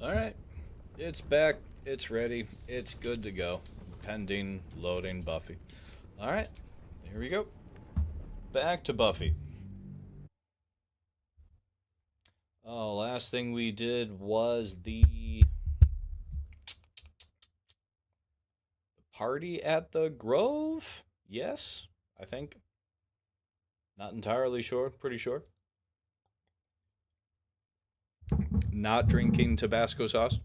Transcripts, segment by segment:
Alright. It's back. It's ready. It's good to go. Pending loading Buffy. Alright. Here we go. Back to Buffy. Oh, last thing we did was the party at the Grove? Yes, I think. Not entirely sure. Pretty sure. Not drinking Tabasco sauce.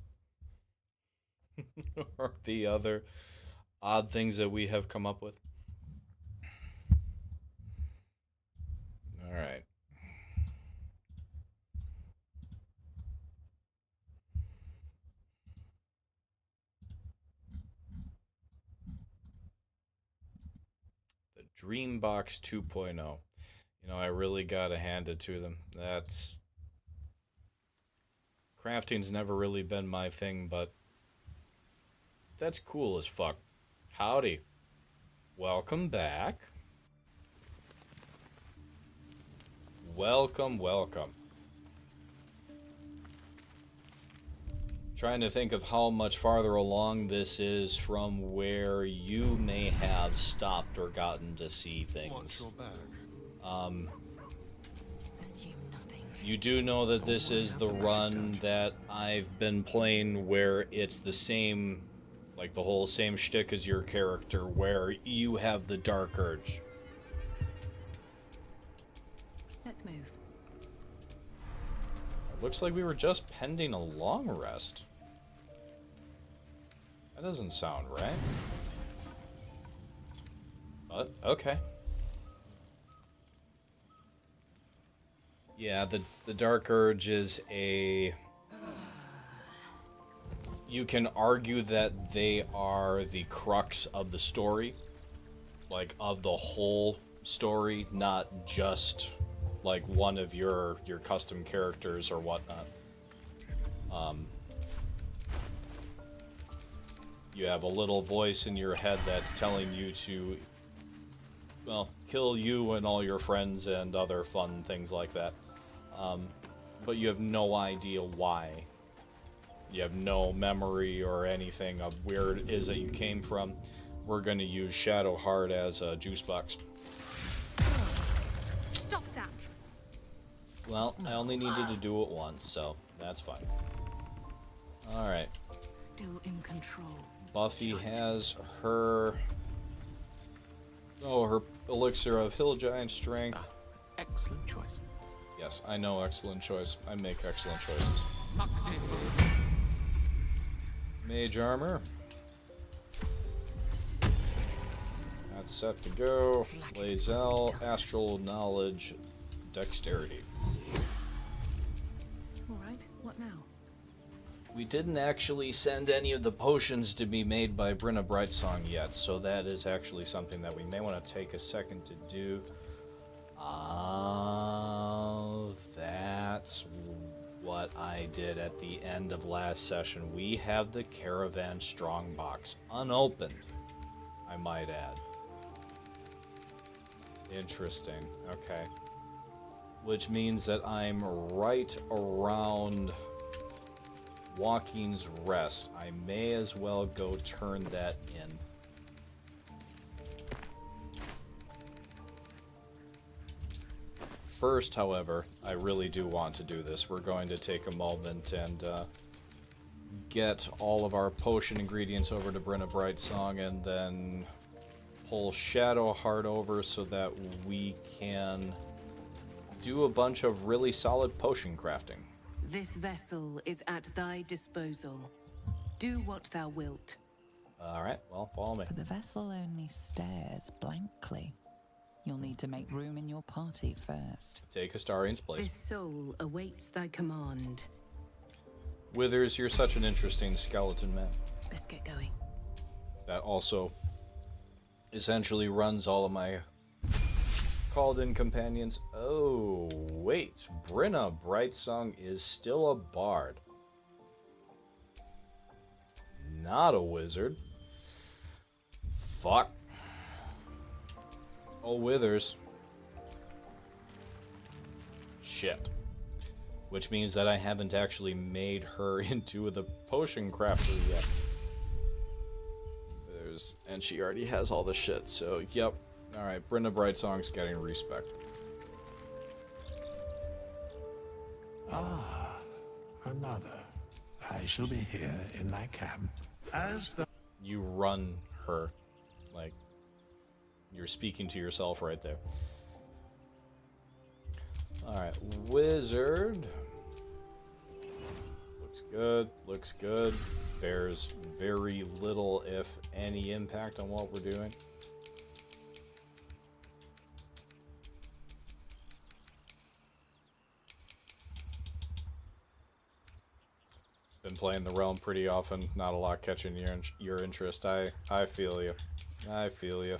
Or the other odd things that we have come up with. Alright. The Dreambox 2.0. You know, I really gotta hand it to them. That's... Crafting's never really been my thing, but... That's cool as fuck. Howdy. Welcome back. Welcome, welcome. Trying to think of how much farther along this is from where you may have stopped or gotten to see things. Assume nothing. You do know that this is the run that I've been playing where it's the same, like the whole same shtick as your character, where you have the Dark Urge. Let's move. Looks like we were just pending a long rest. That doesn't sound right. But, okay. Yeah, the Dark Urge is a... You can argue that they are the crux of the story. Like, of the whole story, not just, like, one of your custom characters or whatnot. You have a little voice in your head that's telling you to, well, kill you and all your friends and other fun things like that. But you have no idea why. You have no memory or anything of where it is that you came from. We're going to use Shadowheart as a juice box. Stop that! Well, I only needed to do it once, so that's fine. Alright. Still in control. Buffy has her... Oh, her elixir of Hill Giant Strength. Excellent choice. Yes, I know, excellent choice. I make excellent choices. Mage Armor. That's set to go. Lae'zel, Astral Knowledge, Dexterity. Alright, what now? We didn't actually send any of the potions to be made by Brenna Brightsong yet, so that is actually something that we may want to take a second to do. That's what I did at the end of last session. We have the Caravan Strongbox unopened, I might add. Interesting, okay. Which means that I'm right around Walking's Rest. I may as well go turn that in. First, however, I really do want to do this. We're going to take a moment and get all of our potion ingredients over to Brenna Brightsong and then pull Shadowheart over so that we can do a bunch of really solid potion crafting. This vessel is at thy disposal. Do what thou wilt. Alright, well, follow me. But the vessel only stares blankly. You'll need to make room in your party first. Take Astarian's place. This soul awaits thy command. Withers, you're such an interesting skeleton man. Let's get going. That also essentially runs all of my called-in companions. Oh, wait. Brenna Brightsong is still a bard. Not a wizard. Fuck. Oh, Withers. shit. Which means that I haven't actually made her into the potion crafter yet. And she already has all the shit, so yep. Alright, Brenda Brightsong's getting respect. Ah, another. I shall be here in my camp as the... You run her. Like, you're speaking to yourself right there. Alright, wizard. Looks good, looks good. Bears very little, if any, impact on what we're doing. Been playing the realm pretty often, not a lot catching your interest. I feel you. I feel you.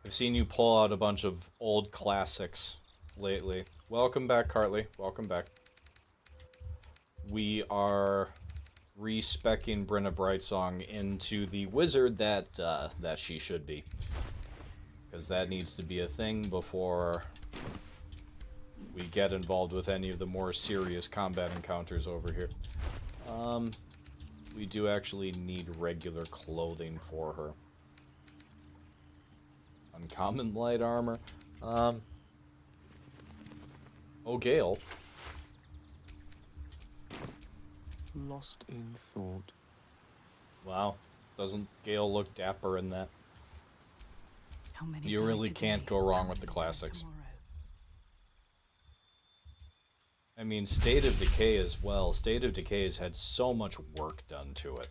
I've seen you pull out a bunch of old classics lately. Welcome back, Cartley. Welcome back. We are respecking Brenna Brightsong into the wizard that that she should be, because that needs to be a thing before we get involved with any of the more serious combat encounters over here. We do actually need regular clothing for her. Uncommon light armor. Oh, Gale. Lost in thought. Wow. Doesn't Gale look dapper in that? How many You die really today? can't go wrong How with the many die classics. tomorrow? I mean, State of Decay as well. State of Decay has had so much work done to it.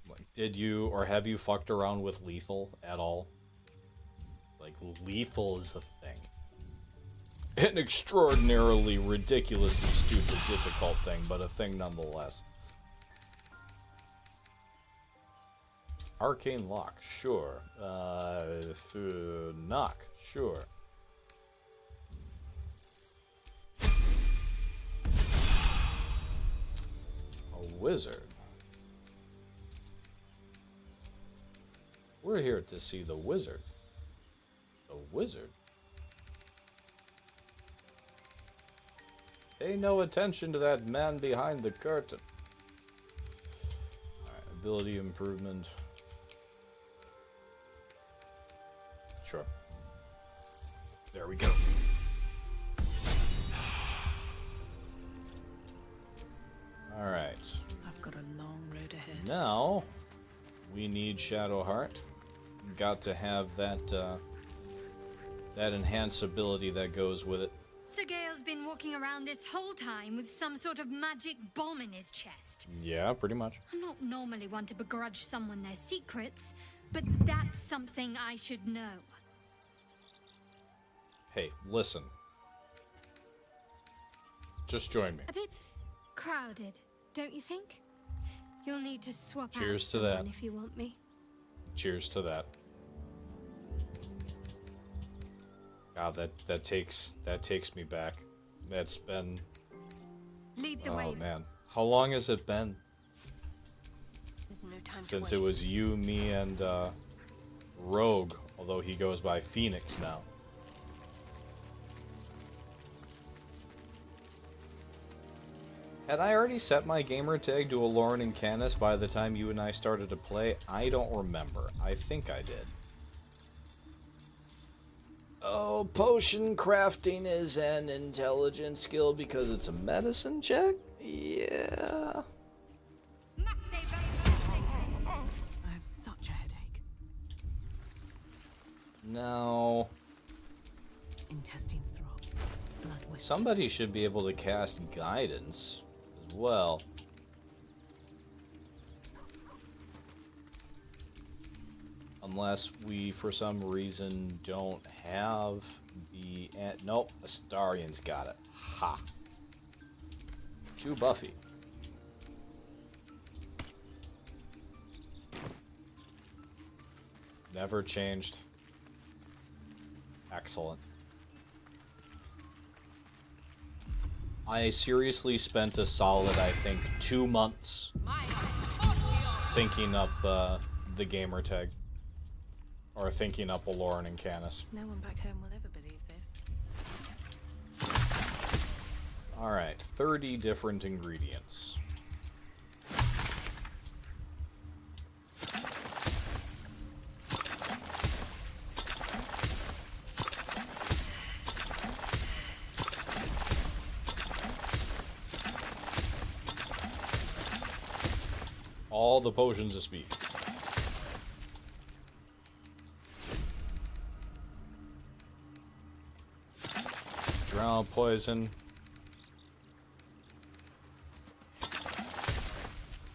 Like, did you or have you fucked around with Lethal at all? Like, Lethal is a thing. An extraordinarily, ridiculously stupid, difficult thing, but a thing nonetheless. Arcane Lock, sure. Knock, sure. A wizard. We're here to see the wizard. The wizard? Pay no attention to that man behind the curtain. Alright, ability improvement. Sure. There we go. Alright. I've got a long road ahead. Now, we need Shadowheart. Got to have that, that enhanced ability that goes with it. Sir Gale's been walking around this whole time with some sort of magic bomb in his chest. Yeah, pretty much. I'm not normally one to begrudge someone their secrets, but that's something I should know. Hey, listen. Just join me. A bit crowded, don't you think? You'll need to swap Cheers out to that. someone if you want me. Cheers to that. God, that takes me back. That's been, Lead the way. oh man, how long has it been There's no time since to it waste. was you, me, and Rogue? Although he goes by Phoenix now. Had I already set my gamer tag to Aloran and Canis by the time you and I started to play? I don't remember. I think I did. Oh, potion crafting is an intelligence skill because it's a medicine check? Yeah. I have such a headache. No. Intestines throb. Blood whispers. Somebody should be able to cast guidance as well. Unless we, for some reason, don't have the... nope, Astarian's got it. Ha. To Buffy. Never changed. Excellent. I seriously spent a solid, I think, 2 months thinking up the gamer tag. Or thinking up Aloran and Canis. No one back home will ever believe this. Alright, 30 different ingredients. All the potions of speed. Drown poison.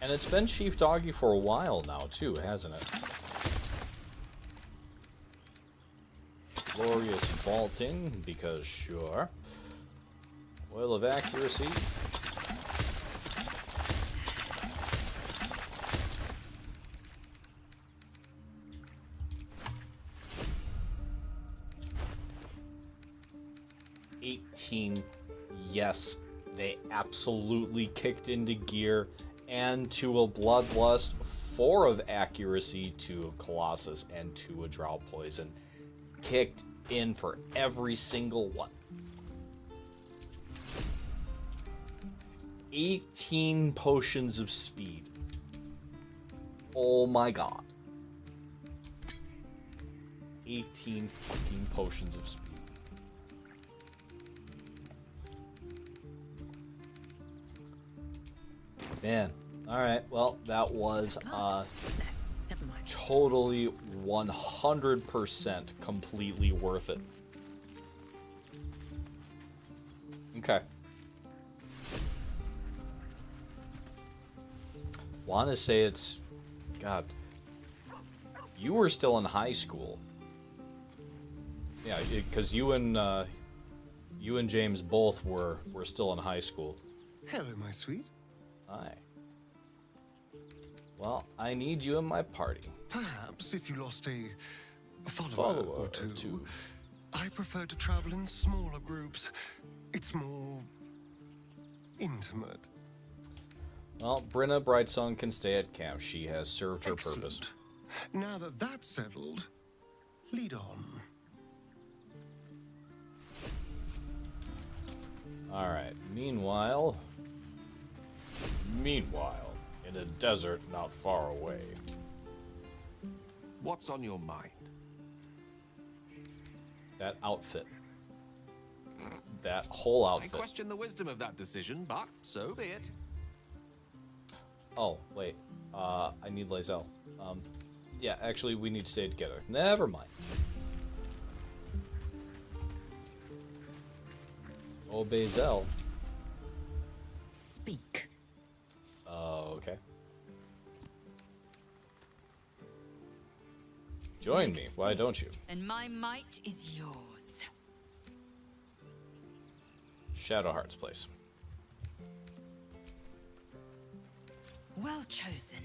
And it's been Chief Doggy for a while now, too, hasn't it? Glorious vaulting, because sure. Oil of accuracy. Yes, they absolutely kicked into gear, and to a Bloodlust, 4 of accuracy, 2 of Colossus, and 2 of Drow Poison. Kicked in for every single one. 18 potions of speed. Oh my god. 18 fucking potions of speed. Man, alright, well, that was Never mind. totally 100% completely worth it. Okay. Want to say it's... God. You were still in high school. Yeah, because you and James both were still in high school. Hello, my sweet. Hi. Well, I need you in my party. Perhaps if you lost a follower, Follower or or two. two. I prefer to travel in smaller groups. It's more intimate. Well, Brenna Brightsong can stay at camp. She has served her Excellent. purpose. Now that that's settled, lead on. Alright, meanwhile, in a desert not far away. What's on your mind? That outfit. That whole I outfit. question the wisdom of that decision, but so be it. Oh, wait. I need Lae'zel. Yeah, actually, we need to stay together. Never mind. Oh, Bazel. Speak. Okay. Join me, why don't you? And my might is yours. Shadowheart's place. Well chosen.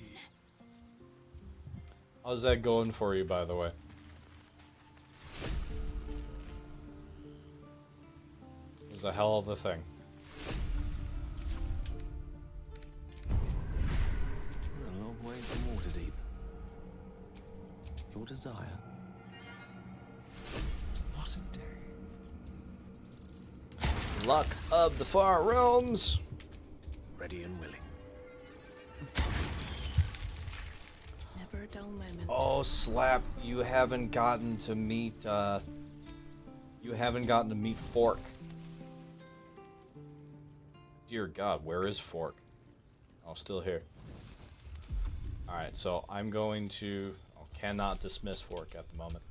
How's that going for you, by the way? It was a hell of a thing. We're a long way from Waterdeep. Your desire. What a day. Luck of the Far Realms! Ready and willing. Never a dull moment. Oh, Slap, you haven't gotten to meet, Fork. Dear God, where is Fork? Oh, still here. Alright, so I'm going to... Oh, cannot dismiss Fork at the moment.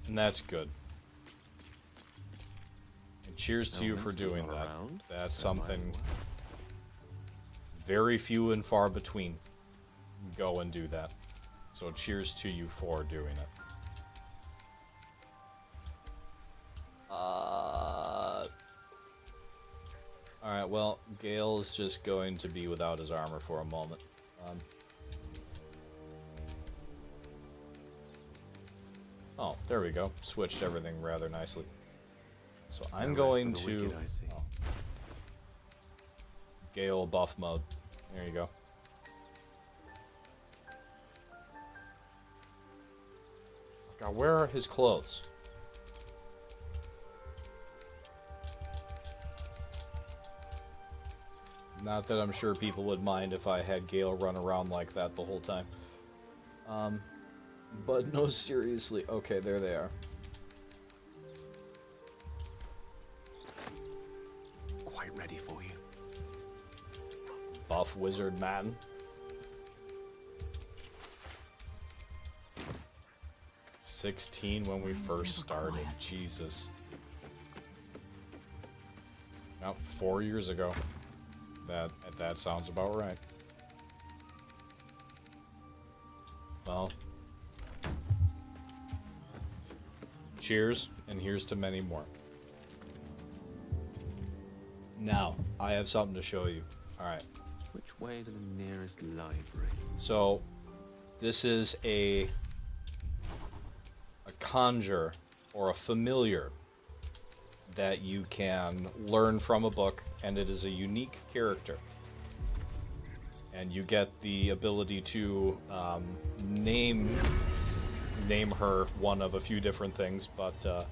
And that's good. And cheers to you for doing that. That's something very few and far between go and do that. So cheers to you for doing it. Alright, well, Gale is just going to be without his armor for a moment. Oh, there we go. Switched everything rather nicely. So I'm going to... Oh. Gale buff mode. There you go. God, where are his clothes? Not that I'm sure people would mind if I had Gale run around like that the whole time. But no, seriously. Okay, there they are. Quite ready for you. Buff wizard man. $16 when we first started. Jesus. About 4 years ago. That sounds about right. Well. Cheers, and here's to many more. Now, I have something to show you. Alright. Which way to the nearest library? So, this is a conjure, or a familiar, that you can learn from a book, and it is a unique character. And you get the ability to name her one of a few different things, but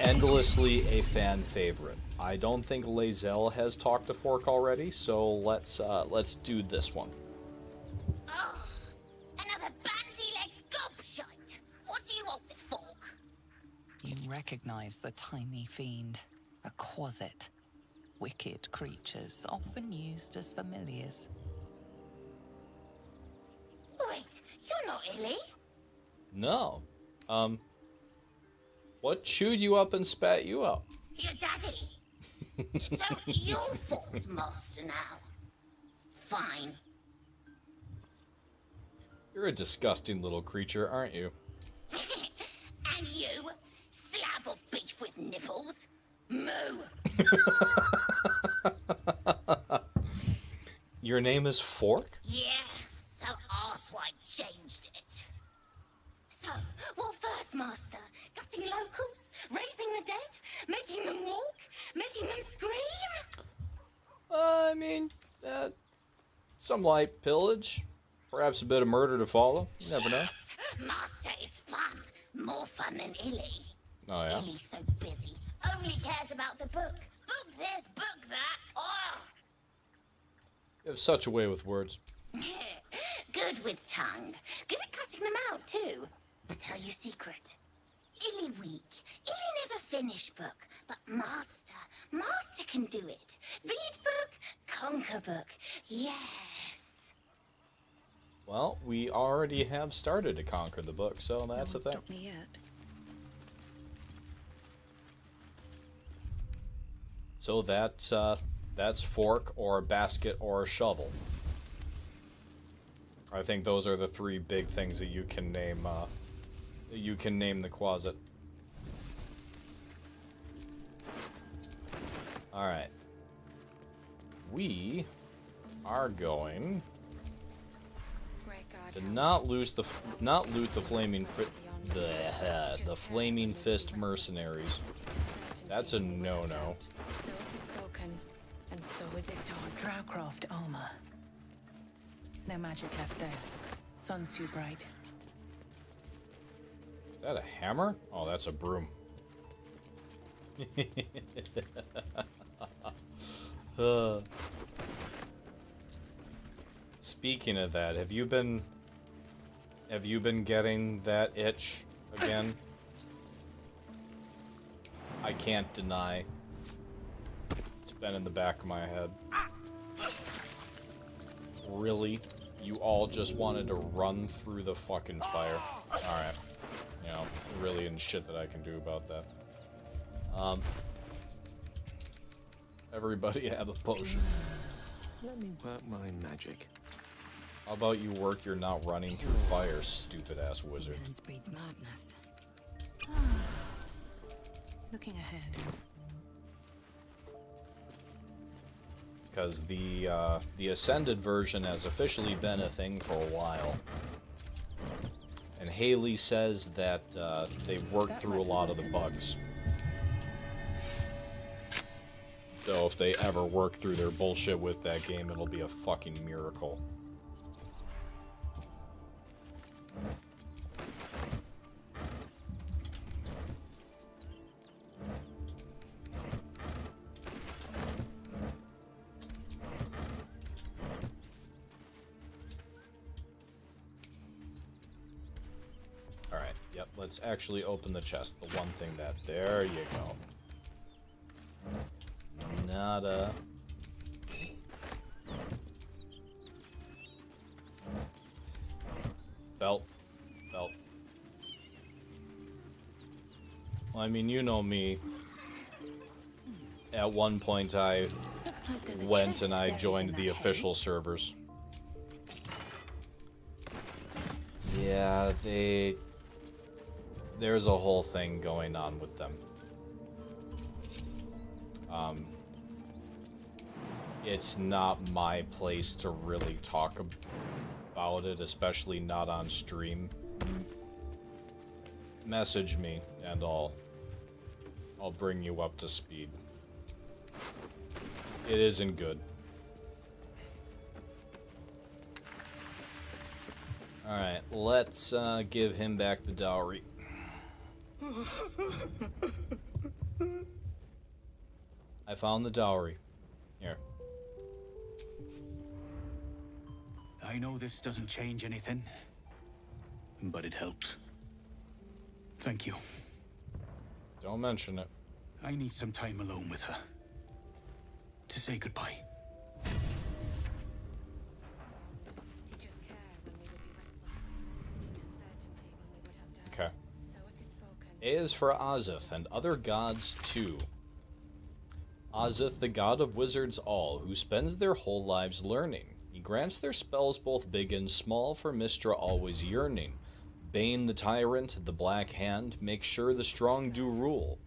endlessly a fan favorite. I don't think Lae'zel has talked to Fork already, so let's do this one. Oh, another bandy-legged gobshite. What do you want with Fork? You recognize the tiny fiend, a quasit. Wicked creatures, often used as familiars. Wait, you're not Illy? No. What chewed you up and spat you out? Your daddy. So you're Fork's master now. Fine. You're a disgusting little creature, aren't you? And you, slab of beef with nipples. Moo. Your name is Fork? Yeah, so Arswipe changed it. So, what first, Master? Gutting locals? Raising the dead? Making them walk? Making them scream? I mean, some light pillage. Perhaps a bit of murder to follow. You never know. Yes, Master is fun. More fun than Illy. Oh, yeah? Illy's so busy. Only cares about the book. Book this, book that. Oh! You have such a way with words. Good with tongue. Good at cutting them out, too. I'll tell you a secret. Illy weak. Illy never finish book. But Master can do it. Read book, conquer book. Yes. Well, we already have started to conquer the book, so that's the thing. Stop me yet. So that's fork or basket or shovel. I think those are the three big things that you can name. The quasit. All right. We are going to not loot the flaming the flaming fist mercenaries. That's a no-no. So it is spoken, and so is it done. Drowcraft armor. No magic left there. Sun's too bright. Is that a hammer? Oh, that's a broom. Speaking of that, have you been getting that itch again? I can't deny. It's been in the back of my head. Really? You all just wanted to run through the fucking fire. Alright. You know, really and shit that I can do about that. Everybody have a potion. Let me work my magic. How about you work your not running through fire, stupid ass wizard? Ignorance breeds madness. Looking ahead. Because the Ascended version has officially been a thing for a while. And Haley says that they worked through a lot of the bugs. So if they ever work through their bullshit with that game, it'll be a fucking miracle. let's actually open the chest. The one thing that... There you go. Nada. Belt. Belt. Well, I mean, you know me. At one point, I Looks like there's a went chest and I buried joined in the that hay. official servers. Yeah, there's a whole thing going on with them. It's not my place to really talk about it, especially not on stream. Message me and I'll bring you up to speed. It isn't good. Alright, let's give him back the dowry. I found the dowry. Here. I know this doesn't change anything, but it helps. Thank you. Don't mention it. I need some time alone with her. To say goodbye. Okay. A is for Azith and other gods too. Azith, the god of wizards all, who spends their whole lives learning. He grants their spells both big and small for Mystra always yearning. Bane the tyrant, the black hand, makes sure the strong do rule.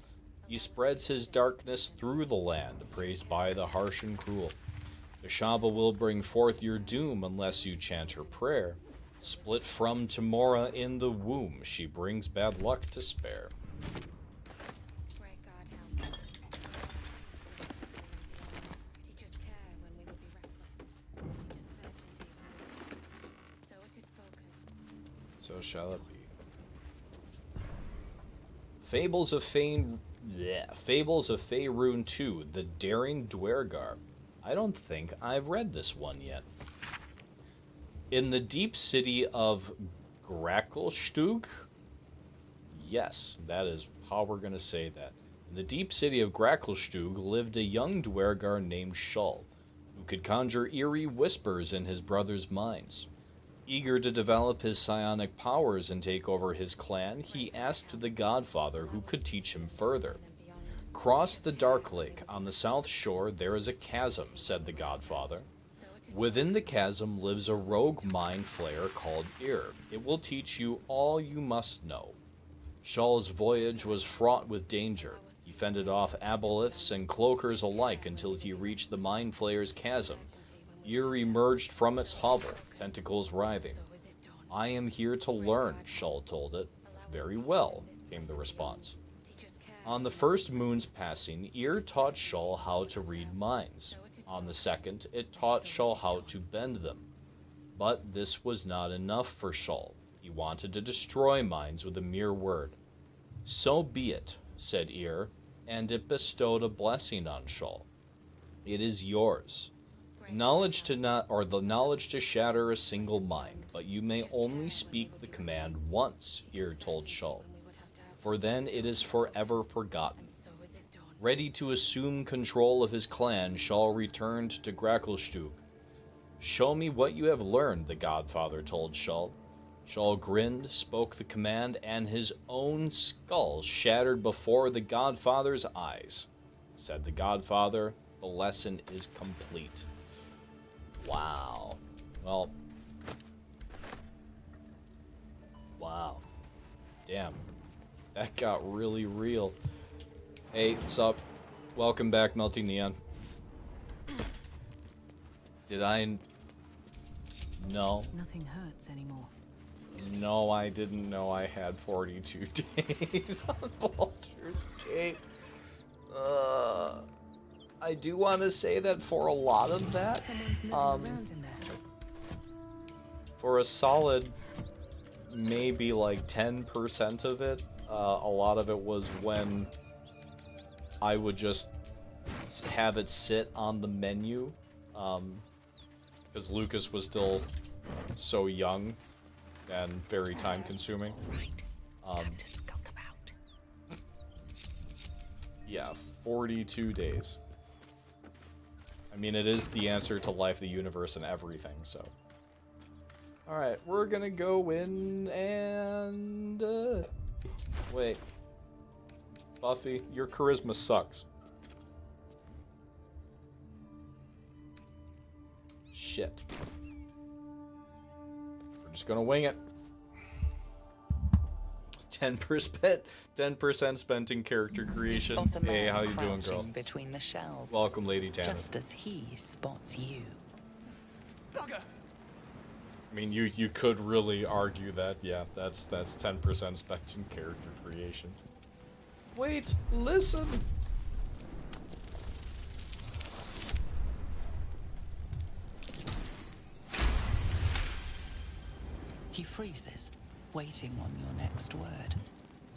He spreads his darkness through the land, praised by the harsh and cruel. Ashaba will bring forth your doom unless you chant her prayer. Split from Tamora in the womb, she brings bad luck to spare. Great God, help. Teach us care when we would be reckless. Teach us certainty when we would. So it is spoken. So shall it be. Fables of Faerun 2, The Daring Dwergar. I don't think I've read this one yet. In the deep city of Gracklstug? Yes, that is how we're going to say that. In the deep city of Gracklstug lived a young Dwergar named Shull, who could conjure eerie whispers in his brothers' minds. Eager to develop his psionic powers and take over his clan, he asked the Godfather who could teach him further. Cross the Dark Lake. On the south shore there is a chasm, said the Godfather. Within the chasm lives a rogue mind flayer called Ir. It will teach you all you must know. Shull's voyage was fraught with danger. He fended off aboleths and cloakers alike until he reached the mind flayer's chasm. Ir emerged from its hovel, tentacles writhing. I am here to learn, Shull told it. Very well, came the response. On the first moon's passing, Ir taught Shull how to read minds. On the second, it taught Shull how to bend them. But this was not enough for Shull. He wanted to destroy minds with a mere word. So be it, said Ir, and it bestowed a blessing on Shull. It is yours. Knowledge to the knowledge to shatter a single mind, but you may only speak the command once, Ir told Shull, for then it is forever forgotten. Ready to assume control of his clan, Shull returned to Gracklstug. Show me what you have learned, the Godfather told Shull. Shull grinned, spoke the command, and his own skull shattered before the Godfather's eyes. Said the Godfather, the lesson is complete. Wow. Well. Wow. Damn. That got really real. Hey, what's up? Welcome back, Melting Neon. Did I... No. Nothing hurts anymore. No, I didn't know I had 42 days on Baldur's Gate. I do want to say that for a lot of that, Someone's moving around in there. for a solid maybe like 10% of it, a lot of it was when I would just have it sit on the menu, because Lucas was still so young and very time consuming. Time to skulk about. Yeah, 42 days. I mean, it is the answer to life, the universe, and everything, so. Alright, we're gonna go in and... wait. Buffy, your charisma sucks. Shit. We're just gonna wing it. 10% spent in character creation. Spot a Hey, man how you doing, girl? crouching between the shelves. Welcome, Lady Tannis. Just as he spots you. Bugger! I mean, you could really argue that, yeah, that's 10% spent in character creation. Wait, listen! He freezes, waiting on your next word.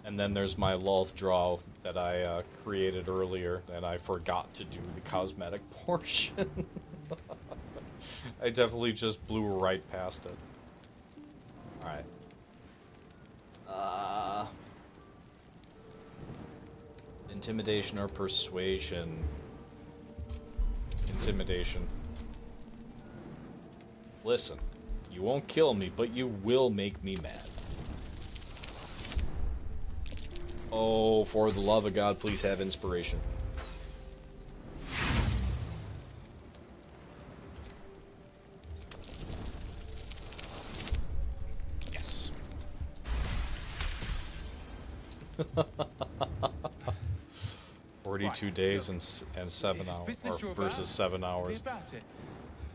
And then there's my Lolth draw that I created earlier, and I forgot to do the cosmetic portion. I definitely just blew right past it. Alright. Intimidation or persuasion? Intimidation. Listen, you won't kill me, but you will make me mad. Oh, for the love of God, please have inspiration. Yes. 42 days and 7 hours, or versus 7 hours. About it.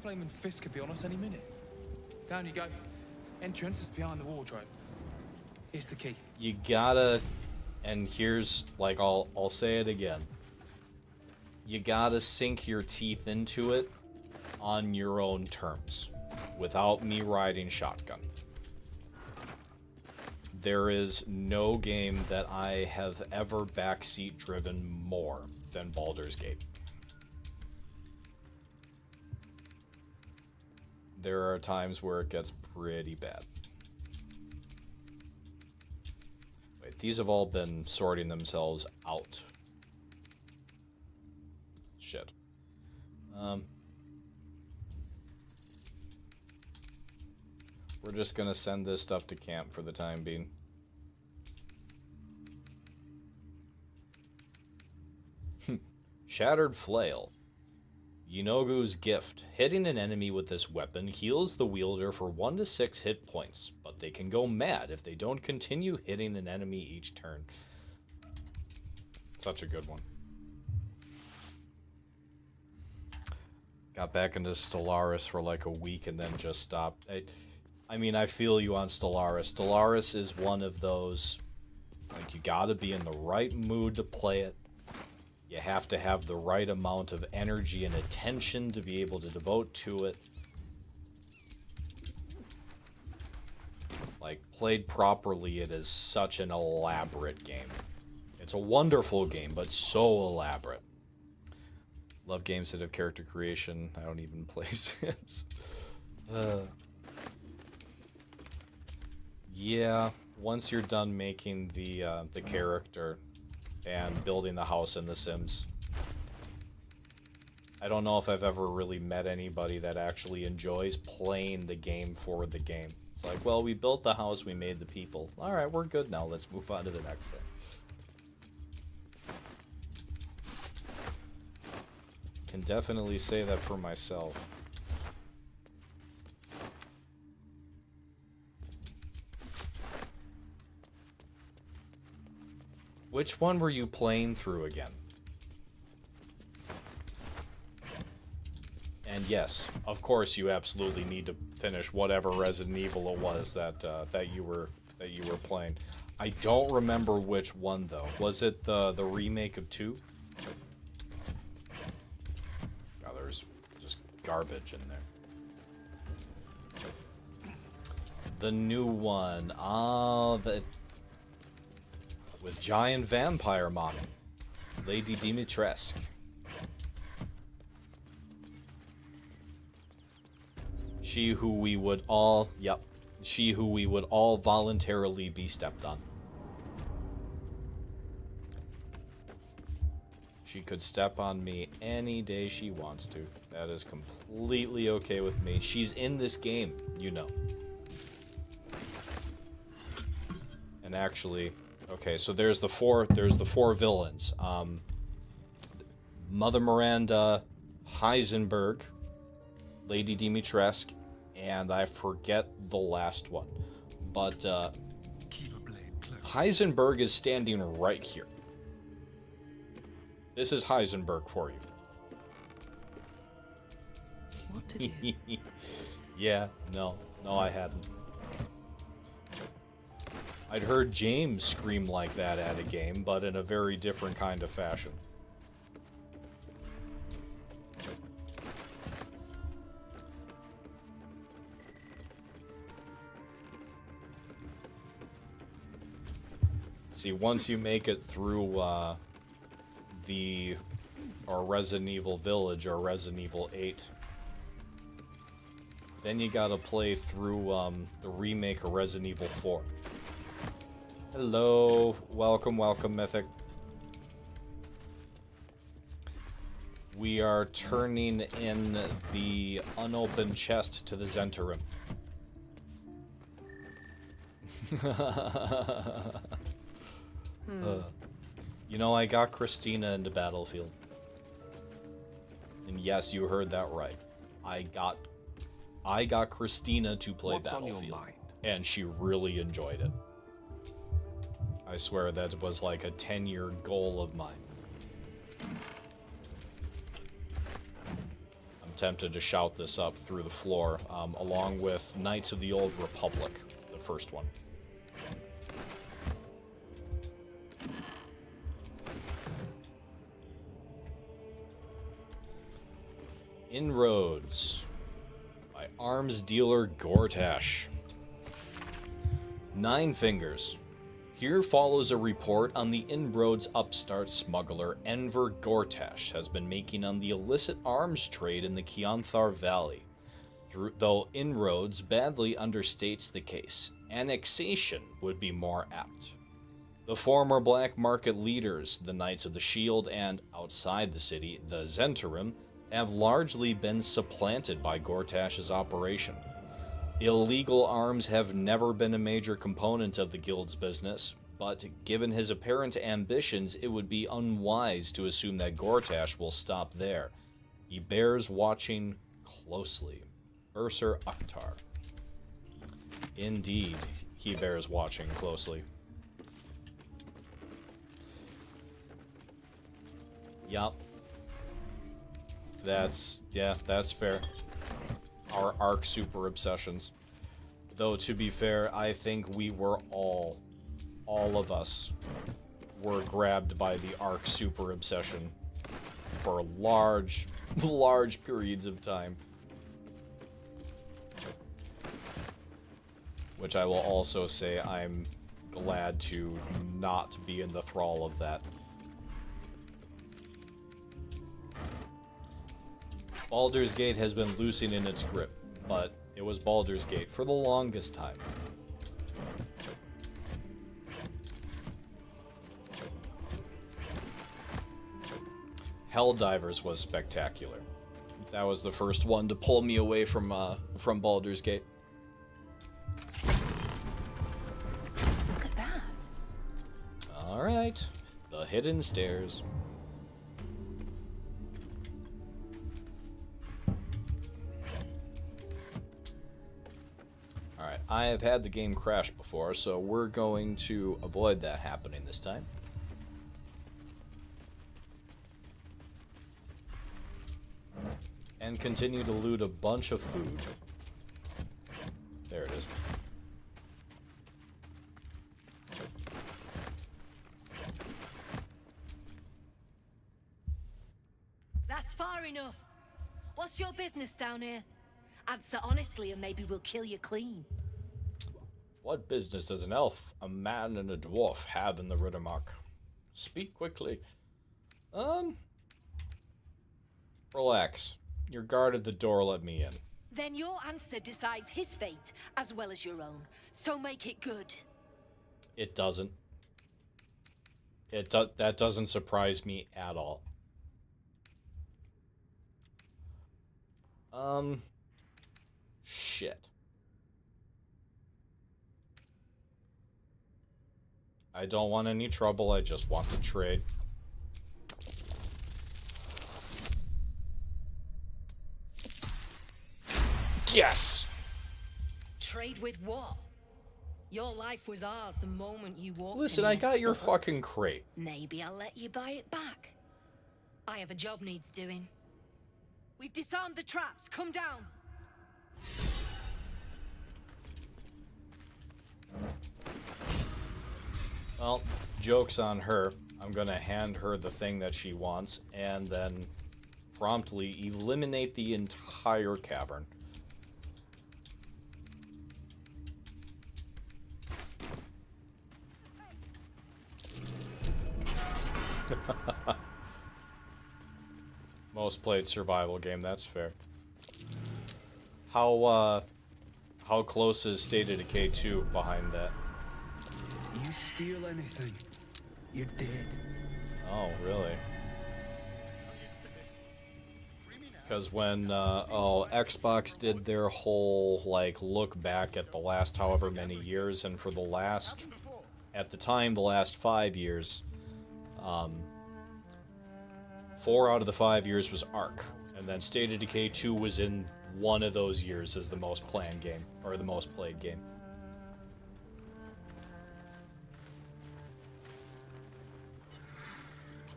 Flaming fist could be on us any minute. Down you go. Entrance is behind the wardrobe. Here's the key. You gotta, and here's, like, I'll say it again. You gotta sink your teeth into it on your own terms, without me riding shotgun. There is no game that I have ever backseat driven more than Baldur's Gate. There are times where it gets pretty bad. Wait, these have all been sorting themselves out. Shit. We're just gonna send this stuff to camp for the time being. Shattered Flail. Yinogu's gift. Hitting an enemy with this weapon heals the wielder for 1 to 6 hit points, but they can go mad if they don't continue hitting an enemy each turn. Such a good one. Got back into Stellaris for like a week and then just stopped. I mean, I feel you on Stellaris. Stellaris is one of those, like, you gotta be in the right mood to play it. You have to have the right amount of energy and attention to be able to devote to it. Like, played properly, it is such an elaborate game. It's a wonderful game, but so elaborate. Love games that have character creation. I don't even play Sims. Yeah, once you're done making the character and building the house in The Sims, I don't know if I've ever really met anybody that actually enjoys playing the game for the game. It's like, well, we built the house, we made the people. Alright, we're good now, let's move on to the next thing. Can definitely say that for myself. Which one were you playing through again? And yes, of course, you absolutely need to finish whatever Resident Evil it was that you were playing. I don't remember which one though. Was it the remake of 2? God, there's just garbage in there. The new one. With giant vampire mommy, Lady Dimitrescu. She who we would all voluntarily be stepped on. could step on me any day she wants to. That is completely okay with me. She's in this game, you know. And actually, okay, so there's the four villains. Mother Miranda, Heisenberg, Lady Dimitrescu, and I forget the last one. But Keep a blade close. Heisenberg is standing right here. This is Heisenberg for you. What to do? Yeah, no, I hadn't. I'd heard James scream like that at a game, but in a very different kind of fashion. See, once you make it through or Resident Evil Village or Resident Evil 8, then you gotta play through the remake of Resident Evil 4. Hello, welcome, Mythic. We are turning in the unopened chest to the Zentarim. You know, I got Christina into Battlefield. And yes, you heard that right. I got Christina to play What's on Battlefield. your mind? And she really enjoyed it. I swear that was like a 10-year goal of mine. I'm tempted to shout this up through the floor, along with Knights of the Old Republic, the first one. Inroads by arms dealer Gortash. Nine Fingers. Here follows a report on the Inroads upstart smuggler Enver Gortash has been making on the illicit arms trade in the Keonthar Valley. Though Inroads badly understates the case, annexation would be more apt. The former black market leaders, the Knights of the Shield, and, outside the city, the Zentarim, have largely been supplanted by Gortash's operation. Illegal arms have never been a major component of the guild's business, but given his apparent ambitions, it would be unwise to assume that Gortash will stop there. He bears watching closely. Ursur Akhtar. Indeed, he bears watching closely. Yup. That's fair. Our Arc Super obsessions. Though, to be fair, I think we were all of us were grabbed by the Arc Super obsession for large periods of time. Which I will also say I'm glad to not be in the thrall of that. Baldur's Gate has been loosening its grip, but it was Baldur's Gate for the longest time. Helldivers was spectacular. That was the first one to pull me away from Baldur's Gate. Look at that. Alright, the hidden stairs. Alright, I have had the game crash before, so we're going to avoid that happening this time. And continue to loot a bunch of food. There it is. That's far enough. What's your business down here? Answer honestly and maybe we'll kill you clean. What business does an elf, a man, and a dwarf have in the Rittermark? Speak quickly. Relax. Your guard at the door let me in. Then your answer decides his fate as well as your own. So make it good. It doesn't. That doesn't surprise me at all. Shit. I don't want any trouble, I just want to trade. Yes! Trade with what? Your life was ours the moment you walked Listen, in I here, got your but fucking crate. maybe I'll let you buy it back. I have a job needs doing. We've disarmed the traps. Come down. Well, joke's on her. I'm gonna hand her the thing that she wants, and then promptly eliminate the entire cavern. Most played survival game, that's fair. How close is State of Decay 2 behind that? You steal anything, you're dead. Oh, really? Because when, Xbox did their whole, like, look back at the last however many years, and for the last, at the time, the last 5 years, 4 out of the 5 years was Ark, and then State of Decay 2 was in one of those years as the most planned game, or the most played game.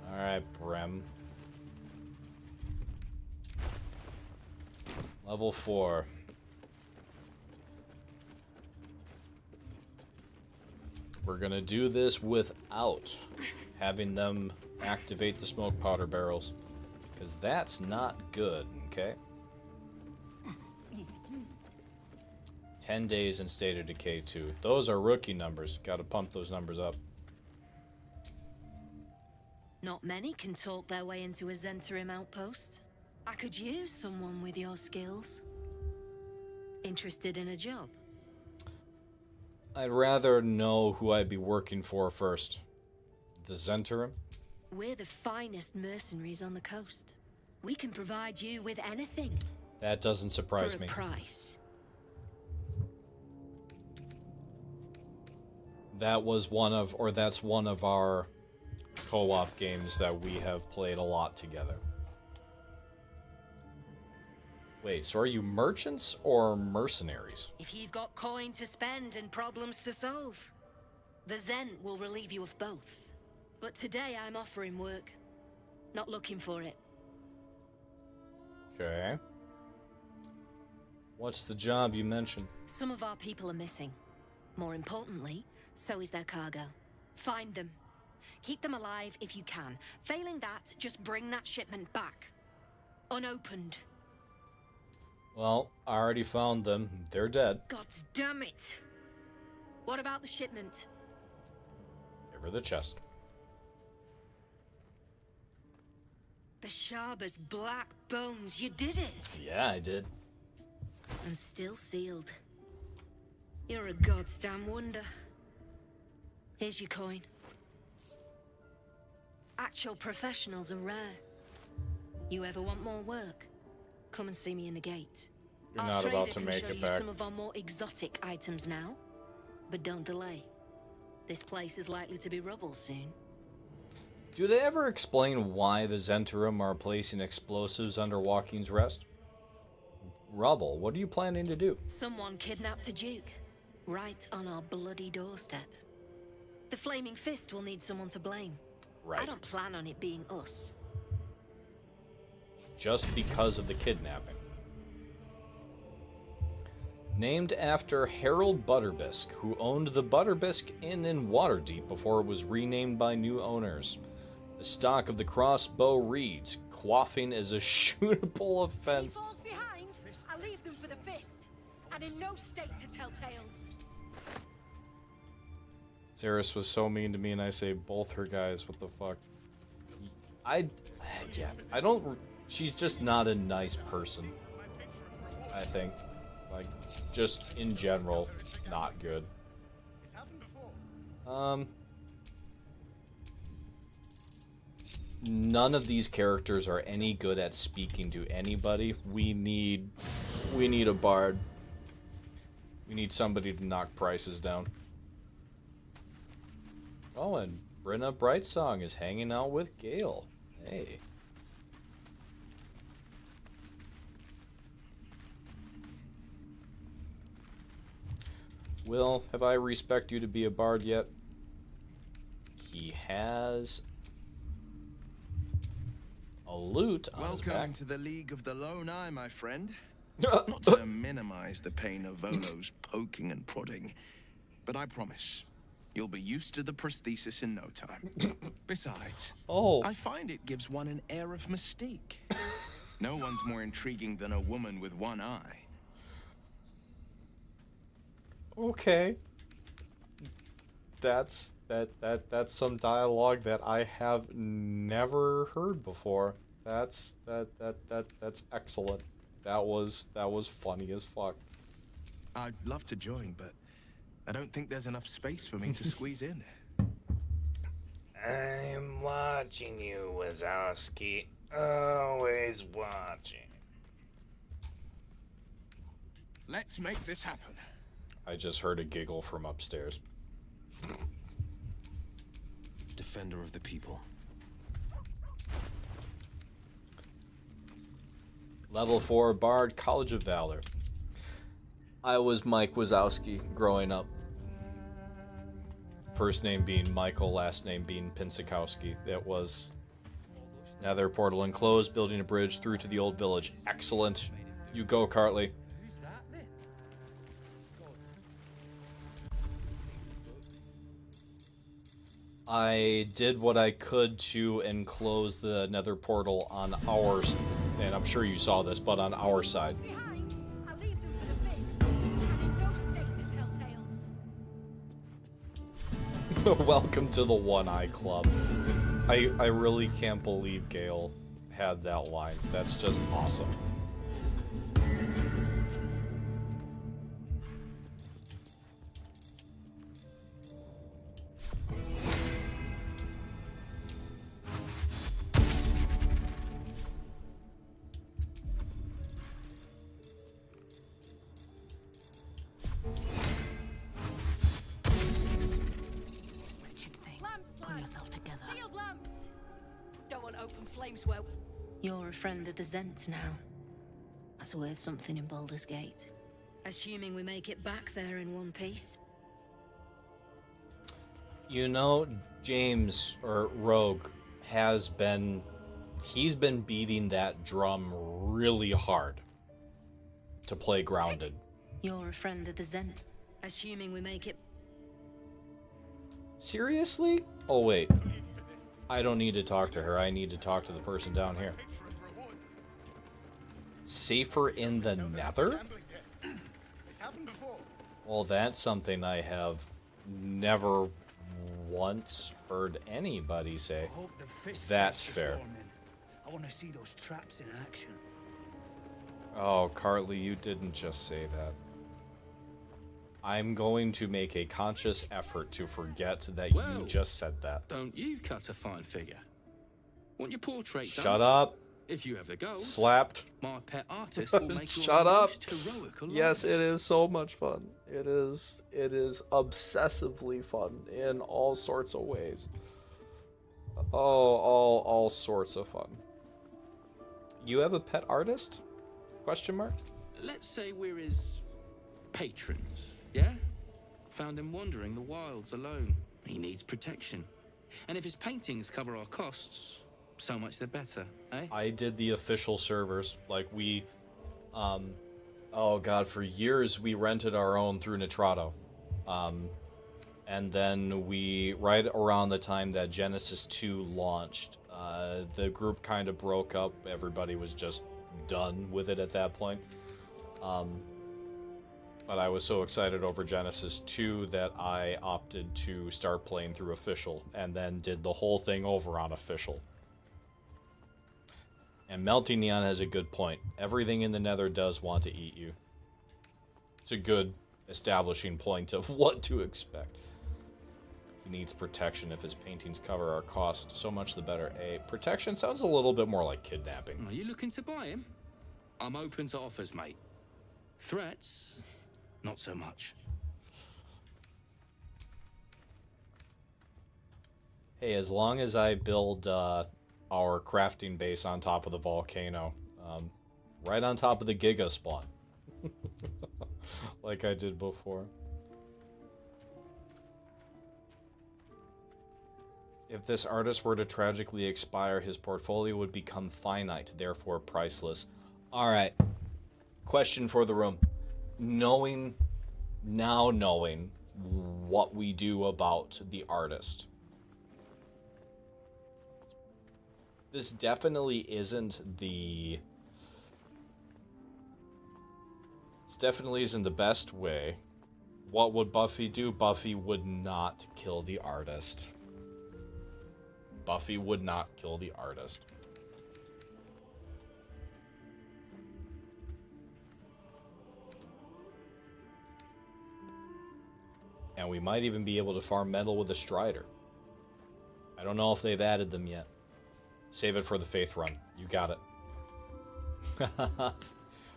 Alright, Brem. Level 4. We're gonna do this without having them activate the smoke powder barrels, because that's not good, okay? 10 days in State of Decay 2. Those are rookie numbers. Gotta pump those numbers up. Not many can talk their way into a Zentarim outpost. I could use someone with your skills. Interested in a job? I'd rather know who I'd be working for first. The Zentarim? We're the finest mercenaries on the coast. We can provide you with anything. That doesn't surprise for a me. Price. That was one of, or that's one of our co-op games that we have played a lot together. Wait, so are you merchants or mercenaries? If you've got coin to spend and problems to solve, the Zen will relieve you of both. But today I'm offering work, not looking for it. Okay. What's the job you mentioned? Some of our people are missing. More importantly, so is their cargo. Find them. Keep them alive if you can. Failing that, just bring that shipment back. Unopened. Well, I already found them. They're dead. God damn it! What about the shipment? Give her the chest. The Sharba's black bones, you did it! Yeah, I did. And still sealed. You're a goddamn wonder. Here's your coin. Actual professionals are rare. You ever want more work? Come and see me in the gate. You're Our not trader about to can make show it you back. some of our more exotic items now. But don't delay. This place is likely to be rubble soon. Do they ever explain why the Zentarim are placing explosives under Walking's Rest? Rubble, what are you planning to do? Someone kidnapped a duke. Right on our bloody doorstep. The Flaming Fist will need someone to blame. Right. I don't plan on it being us. Just because of the kidnapping. Named after Harold Butterbisk, who owned the Butterbisk Inn in Waterdeep before it was renamed by new owners. The stock of the crossbow reads, quaffing is a shootable offense. If he falls behind, I leave them for the fist. And in no state to tell tales. Ceres was so mean to me, and I say both her guys, what the fuck? I don't, she's just not a nice person, I think. Like, just in general, not good. none of these characters are any good at speaking to anybody. We need a bard. We need somebody to knock prices down. Oh, and Brenna Brightsong is hanging out with Gale. Hey. Will, have I respect you to be a bard yet? He has a lute on his back. Welcome to the League of the Lone Eye, my friend. Not to minimize the pain of Volo's poking and prodding, but I promise you'll be used to the prosthesis in no time. Besides, I find it gives one an air of mystique. No one's more intriguing than a woman with one eye. Okay. That's some dialogue that I have never heard before. That's excellent. That was funny as fuck. I'd love to join, but I don't think there's enough space for me to squeeze in. I'm watching you, Wazowski. Always watching. Let's make this happen. I just heard a giggle from upstairs. Defender of the people. Level 4 Bard, College of Valor. I was Mike Wazowski growing up. First name being Michael, last name being Pinsikowski. It was Nether portal enclosed, building a bridge through to the old village. Excellent. You go, Cartley. I did what I could to enclose the nether portal on ours, and I'm sure you saw this, but on our side. Welcome to the One Eye Club. I really can't believe Gale had that line. That's just awesome. You're a friend of the Zent now. That's worth something in Baldur's Gate. Assuming we make it back there in one piece. You know, James, or Rogue, he's been beating that drum really hard to play grounded. You're a friend of the Zent. Assuming we make it... Seriously? Oh, wait. I don't need to talk to her. I need to talk to the person down here. Safer in the Nether? Well, that's something I have never once heard anybody say. That's fair. I want to see those traps in action. Oh, Cartley, you didn't just say that. I'm going to make a conscious effort to forget that you just said that. Don't you cut a fine figure? Want your portrait done? Shut up. If you have the gold, slapped. My pet artist will make Shut up. heroic Yes, it is so much fun. It is obsessively fun in all sorts of ways. Oh, all sorts of fun. You have a pet artist? Question mark? Let's say we're his patrons, yeah? Found him wandering the wilds alone. He needs protection. And if his paintings cover our costs, so much the better, eh? I did the official servers. Like, we, oh god, for years we rented our own through Nitrado. And then right around the time that Genesis 2 launched, the group kind of broke up. Everybody was just done with it at that point. But I was so excited over Genesis 2 that I opted to start playing through official, and then did the whole thing over on official. And Melting Neon has a good point. Everything in the Nether does want to eat you. It's a good establishing point of what to expect. He needs protection. If his paintings cover our cost, so much the better. Protection sounds a little bit more like kidnapping. Are you looking to buy him? I'm open to offers, mate. Threats? Not so much. Hey, as long as I build our crafting base on top of the volcano, right on top of the Giga spawn, like I did before. If this artist were to tragically expire, his portfolio would become finite, therefore priceless. Alright. Question for the room. Knowing what we do about the artist, this definitely isn't the... This definitely isn't the best way. What would Buffy do? Buffy would not kill the artist. Buffy would not kill the artist. And we might even be able to farm metal with a Strider. I don't know if they've added them yet. Save it for the Faith run. You got it.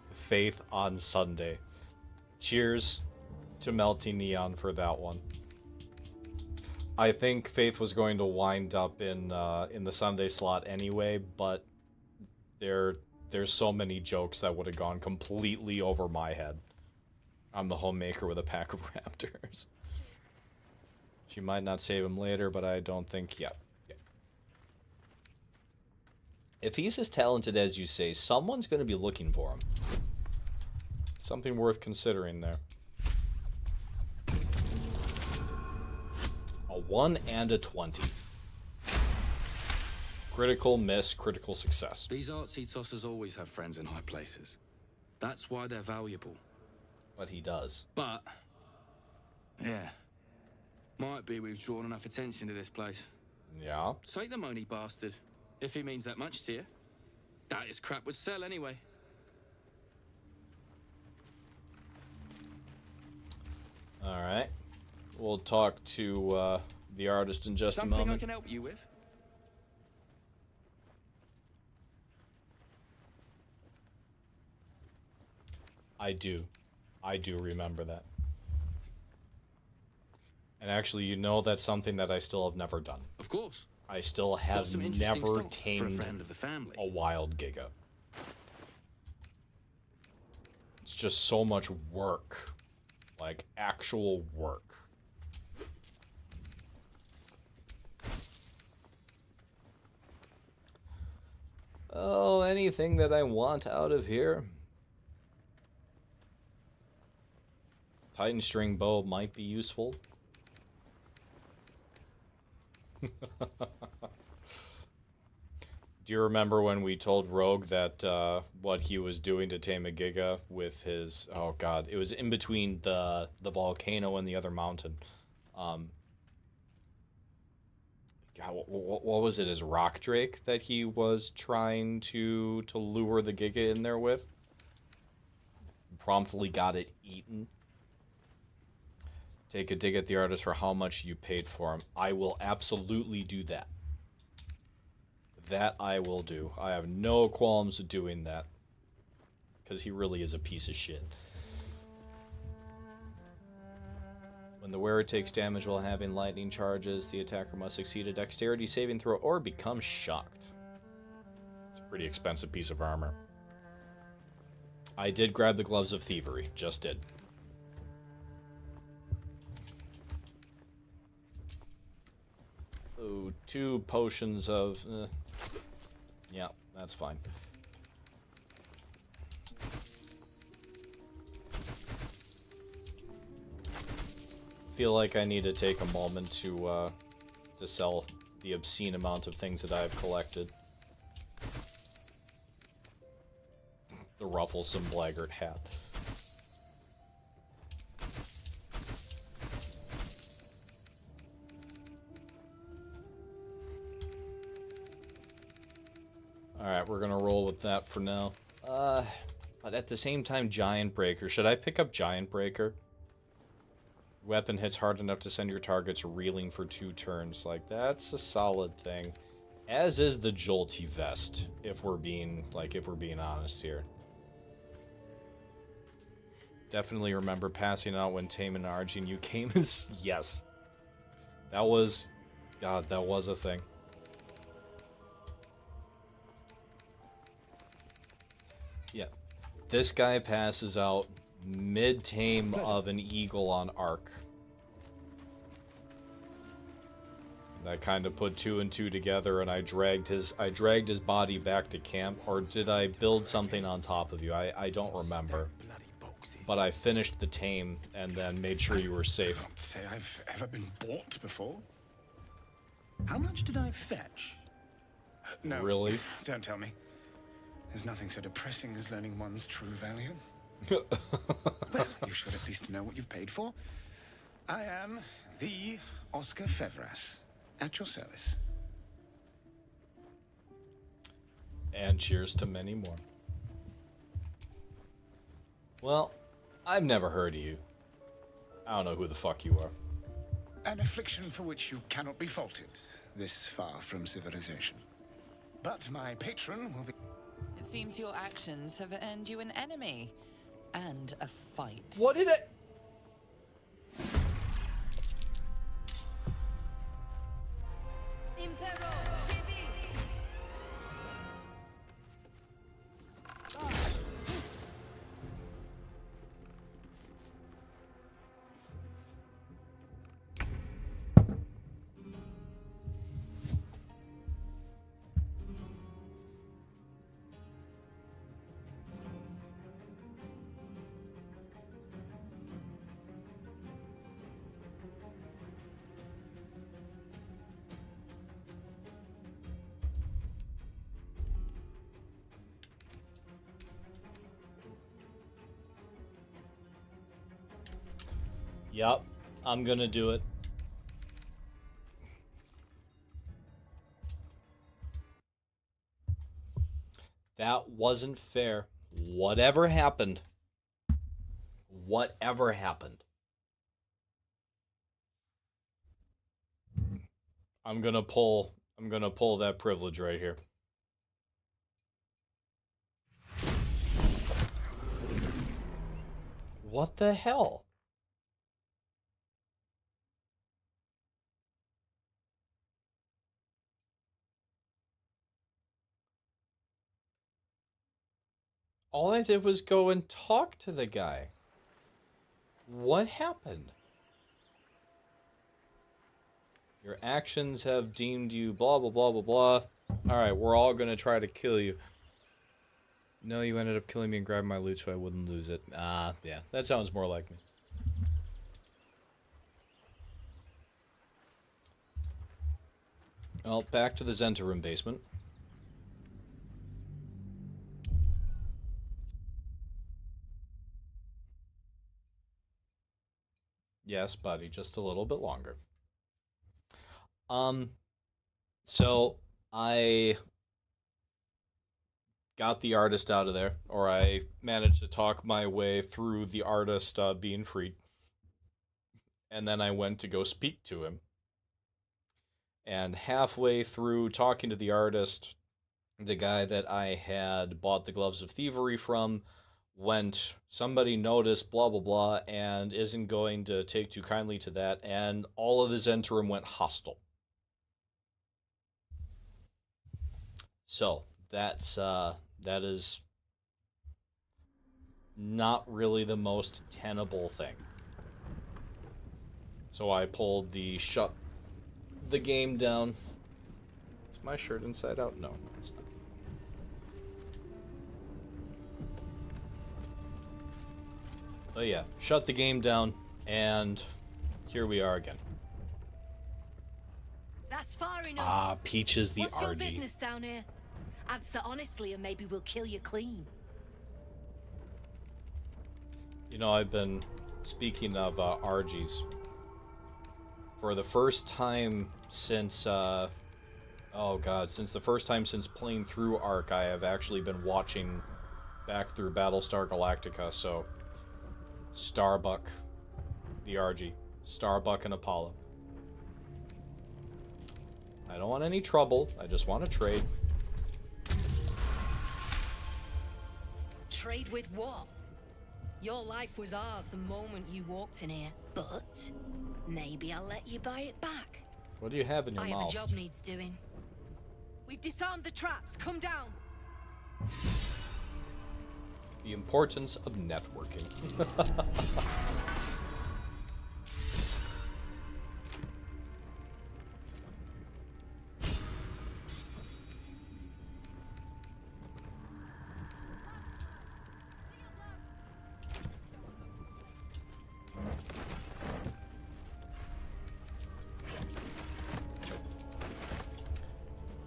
Faith on Sunday. Cheers to Melting Neon for that one. I think Faith was going to wind up in the Sunday slot anyway, but there's so many jokes that would have gone completely over my head. I'm the homemaker with a pack of raptors. She might not save him later, but I don't think yet. Yeah. If he's as talented as you say, someone's going to be looking for him. Something worth considering there. A 1 and a 20. Critical miss, critical success. These artsy tossers always have friends in high places. That's why they're valuable. But he does. But, yeah. Might be we've drawn enough attention to this place. Yeah? Say the moany bastard, if he means that much to you. That his crap would sell anyway. Alright. We'll talk to the artist in just a moment. Something I can help you with? I do. I do remember that. And actually, you know, that's something that I still have never done. Of course. I still have never tamed for a friend of the family. a wild Giga. It's just so much work. Like, actual work. Oh, anything that I want out of here. Titan string bow might be useful. Do you remember when we told Rogue that what he was doing to tame a Giga with his... Oh god, it was in between the volcano and the other mountain. God, what was it? His rock drake that he was trying to lure the Giga in there with? Promptly got it eaten. Take a dig at the artist for how much you paid for him. I will absolutely do that. That I will do. I have no qualms with doing that. Because he really is a piece of shit. When the wearer takes damage while having lightning charges, the attacker must succeed a dexterity saving throw or become shocked. It's a pretty expensive piece of armor. I did grab the gloves of thievery. Just did. Oh, 2 potions of... yeah, that's fine. Feel like I need to take a moment to sell the obscene amount of things that I've collected. The Rufflesome Blaggart hat. Alright, we're gonna roll with that for now. But at the same time, Giant Breaker. Should I pick up Giant Breaker? Weapon hits hard enough to send your targets reeling for 2 turns. Like, that's a solid thing. As is the Jolty Vest, if we're being honest here. Definitely remember passing out when Tame and Argy and you came in. Yes. That was... God, that was a thing. Yeah. This guy passes out mid-tame of an eagle on Ark. I kind of put 2 and 2 together, and I dragged his body back to camp. Or did I build something on top of you? I don't remember. But I finished the tame and then made sure you were safe. I can't say I've ever been bought before. How much did I fetch? No. Really? Don't tell me. There's nothing so depressing as learning one's true value. Well, you should at least know what you've paid for. I am the Oscar Fevras, at your service. And cheers to many more. Well, I've never heard of you. I don't know who the fuck you are. An affliction for which you cannot be faulted, this far from civilization. But my patron will be... It seems your actions have earned you an enemy. And a fight. What did it... Yup, I'm gonna do it. That wasn't fair. Whatever happened. Whatever happened. I'm gonna pull that privilege right here. What the hell? All I did was go and talk to the guy. What happened? Your actions have deemed you blah, blah, blah, blah, blah. Alright, we're all gonna try to kill you. No, you ended up killing me and grabbing my loot so I wouldn't lose it. Ah, yeah, that sounds more like me. Well, back to the Zenta room basement. Yes, buddy, just a little bit longer. So I got the artist out of there, or I managed to talk my way through the artist being freed. And then I went to go speak to him. And halfway through talking to the artist, the guy that I had bought the Gloves of Thievery from went, somebody noticed, blah, blah, blah, and isn't going to take too kindly to that, and all of the Zentarum went hostile. So, that is not really the most tenable thing. So I pulled the shut the game down. Is my shirt inside out? No, it's not. But yeah, shut the game down, and here we are again. That's far enough. Ah, Peaches the What's your RG. business down here? Answer honestly and maybe we'll kill you clean. You know, I've been speaking of RGs. For the first time since, since the first time since playing through Ark, I have actually been watching back through Battlestar Galactica, so Starbuck, the RG. Starbuck and Apollo. I don't want any trouble. I just want to trade. Trade with what? Your life was ours the moment you walked in here, but maybe I'll let you buy it back. What do you have in your I mouth? have a job needs doing. We've disarmed the traps. Come down. The importance of networking.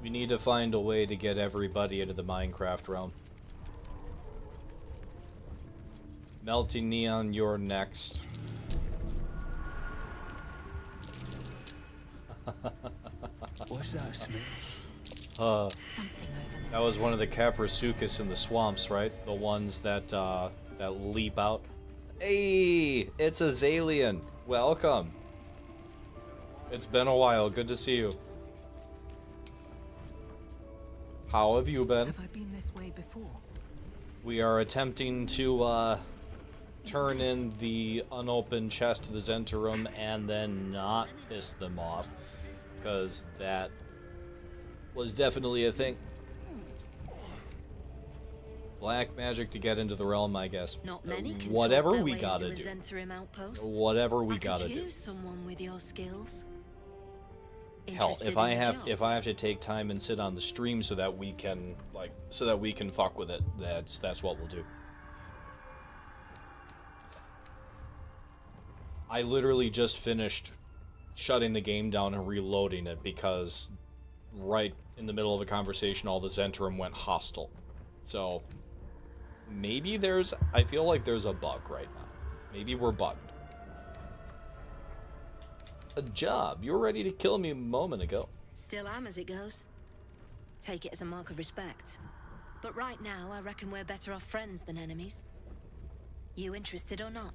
We need to find a way to get everybody into the Minecraft realm. Melting Neon, you're next. What's that, Smith? That was one of the Caprasuchus in the swamps, right? The ones that that leap out. Hey, it's Azalea. Welcome. It's been a while. Good to see you. How have you been? Have I been this way before? We are attempting to turn in the unopened chest to the Zentarum and then not piss them off, because that was definitely a thing. Black magic to get into the realm, I guess. Not many can whatever talk their we way gotta into do. a Zentarum outpost. Whatever we I gotta could do. use someone with your skills. Hell, Interested if in I the have job? if I have to take time and sit on the stream so that we can fuck with it, that's what we'll do. I literally just finished shutting the game down and reloading it because right in the middle of a conversation all the Zentarum went hostile. So maybe I feel like there's a bug right now. Maybe we're bugged. A job. You were ready to kill me a moment ago. Still am as it goes. Take it as a mark of respect. But right now, I reckon we're better off friends than enemies. You interested or not?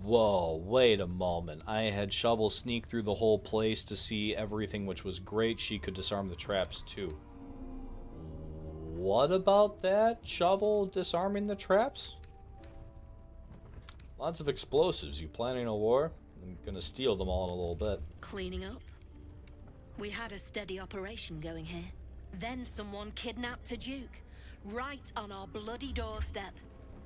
Whoa, wait a moment. I had Shovel sneak through the whole place to see everything, which was great. She could disarm the traps too. What about that? Shovel disarming the traps? Lots of explosives. You planning a war? I'm gonna steal them all in a little bit. Cleaning up? We had a steady operation going here. Then someone kidnapped a Duke. Right on our bloody doorstep.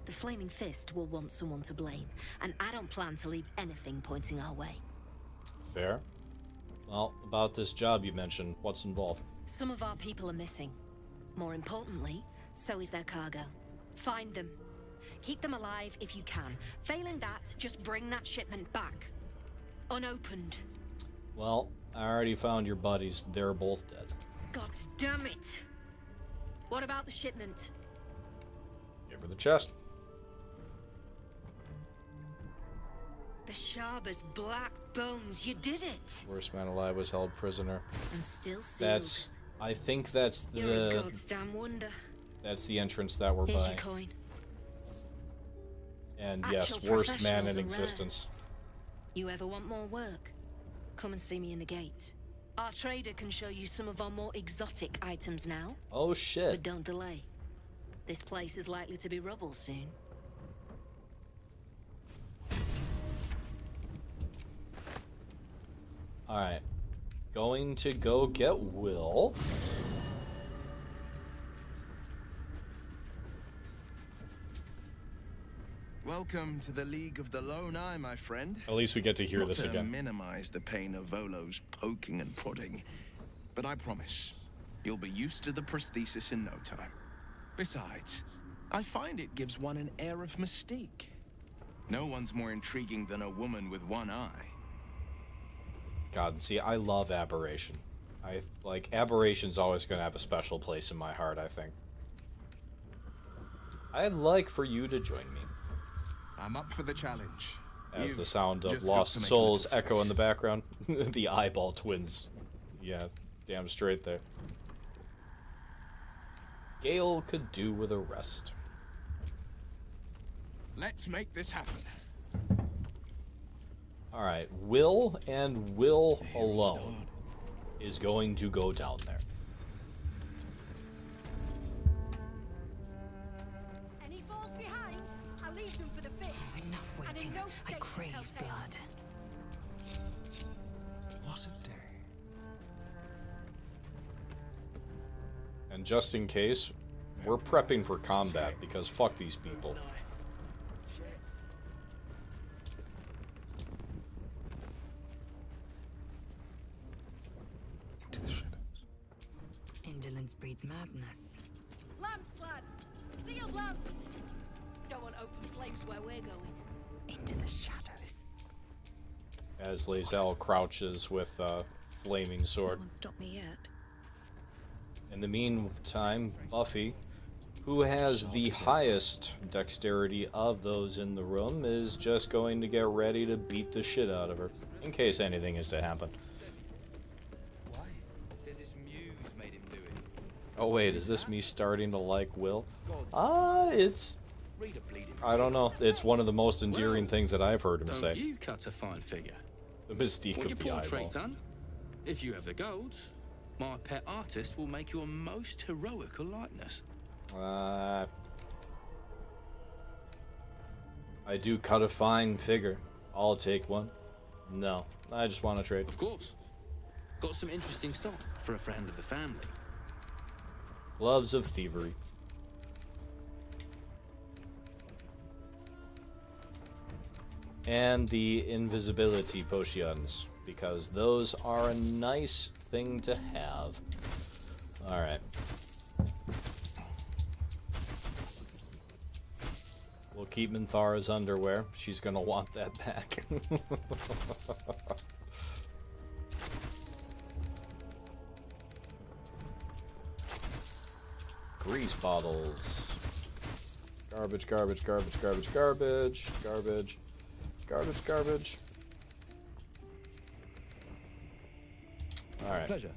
The Flaming Fist will want someone to blame, and I don't plan to leave anything pointing our way. Fair. Well, about this job you mentioned, what's involved? Some of our people are missing. More importantly, so is their cargo. Find them. Keep them alive if you can. Failing that, just bring that shipment back. Unopened. Well, I already found your buddies. They're both dead. God damn it! What about the shipment? Give her the chest. The Sharba's black bones. You did it! Worst man alive was held prisoner. And still sealed. I think that's You're a goddamn wonder. That's the entrance that we're Here's buying. your coin. And Actual yes, worst man professionals in are rare. existence. You ever want more work? Come and see me in the gate. Our trader can show you some of our more exotic items now. Oh shit. But don't delay. This place is likely to be rubble soon. Alright. Going to go get Will. Welcome to the League of the Lone Eye, my friend. At least we get to hear Not this to again. minimize the pain of Volo's poking and prodding, but I promise you'll be used to the prosthesis in no time. Besides, I find it gives one an air of mystique. No one's more intriguing than a woman with one eye. God, see, I love Aberration. Aberration's always going to have a special place in my heart, I think. I'd like for you to join me. I'm up for the challenge. As the You've sound of just got Lost to make a Souls little echo in the background. The eyeball twins. Yeah, damn straight there. Gale could do with a rest. Let's make this happen. Alright, Will and Will alone is going to go down there. Any falls behind, I'll leave them for the fish. Enough And waiting. in no I state to crave tell blood. tales. What a day. And just in case, we're prepping for combat because fuck these people. Into the shadows. Indolence breeds madness. Lamps, lads! Sealed lamps! Don't want open flames where we're going. Into the shadows. As Lae'zel crouches with a flaming No sword. one stopped me yet. In the meantime, Buffy, who has the highest dexterity of those in the room, is just going to get ready to beat the shit out of her, in case anything is to happen. Why? Says his muse made him do it. Oh wait, is this me starting to like Will? It's... Read a bleeding. I don't know. It's one of the most endearing Well, things that I've heard him Don't say. you cut a fine figure? The mystique What of your the portrait eyeball. done? If you have the gold, my pet artist will make you a most heroical likeness. I do cut a fine figure. I'll take one. No, I just want to trade. Of course. Got some interesting stock for a friend of the family. Gloves of thievery. And the invisibility potions, because those are a nice thing to have. Alright. We'll keep Minthara's underwear. She's gonna want that back. Grease bottles. Garbage, garbage, garbage, garbage, garbage, garbage, garbage, garbage. Alright. Pleasure.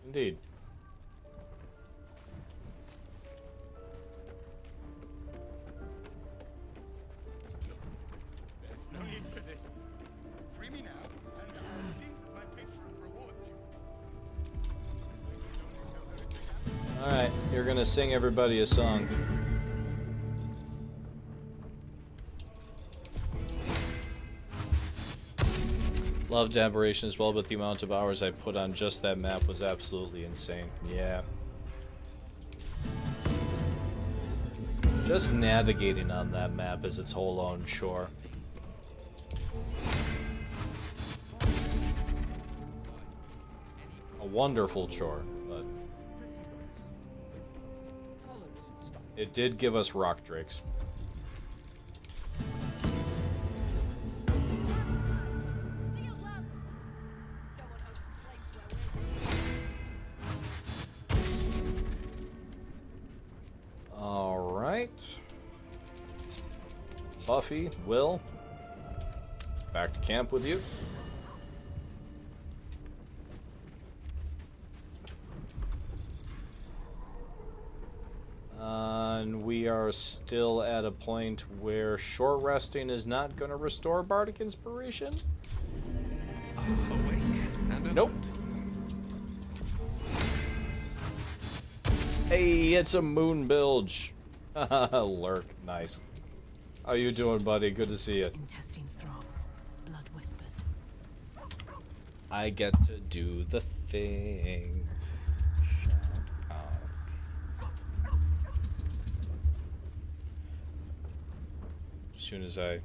Indeed. There's no need for this. Free me now, and I'll see that my patron rewards you. Alright, you're gonna sing everybody a song. Loved Aberration as well, but the amount of hours I put on just that map was absolutely insane. Yeah. Just navigating on that map is its whole own chore. A wonderful chore, but it did give us rock drakes. Alright. Buffy, Will, back to camp with you. And we are still at a point where short resting is not going to restore bardic inspiration. Awake and Nope. Hey, it's a moon bilge. Lurk, nice. How you doing, buddy? Good to see you. Intestines throb. Blood whispers. I get to do the thing. Shout out. As soon as I...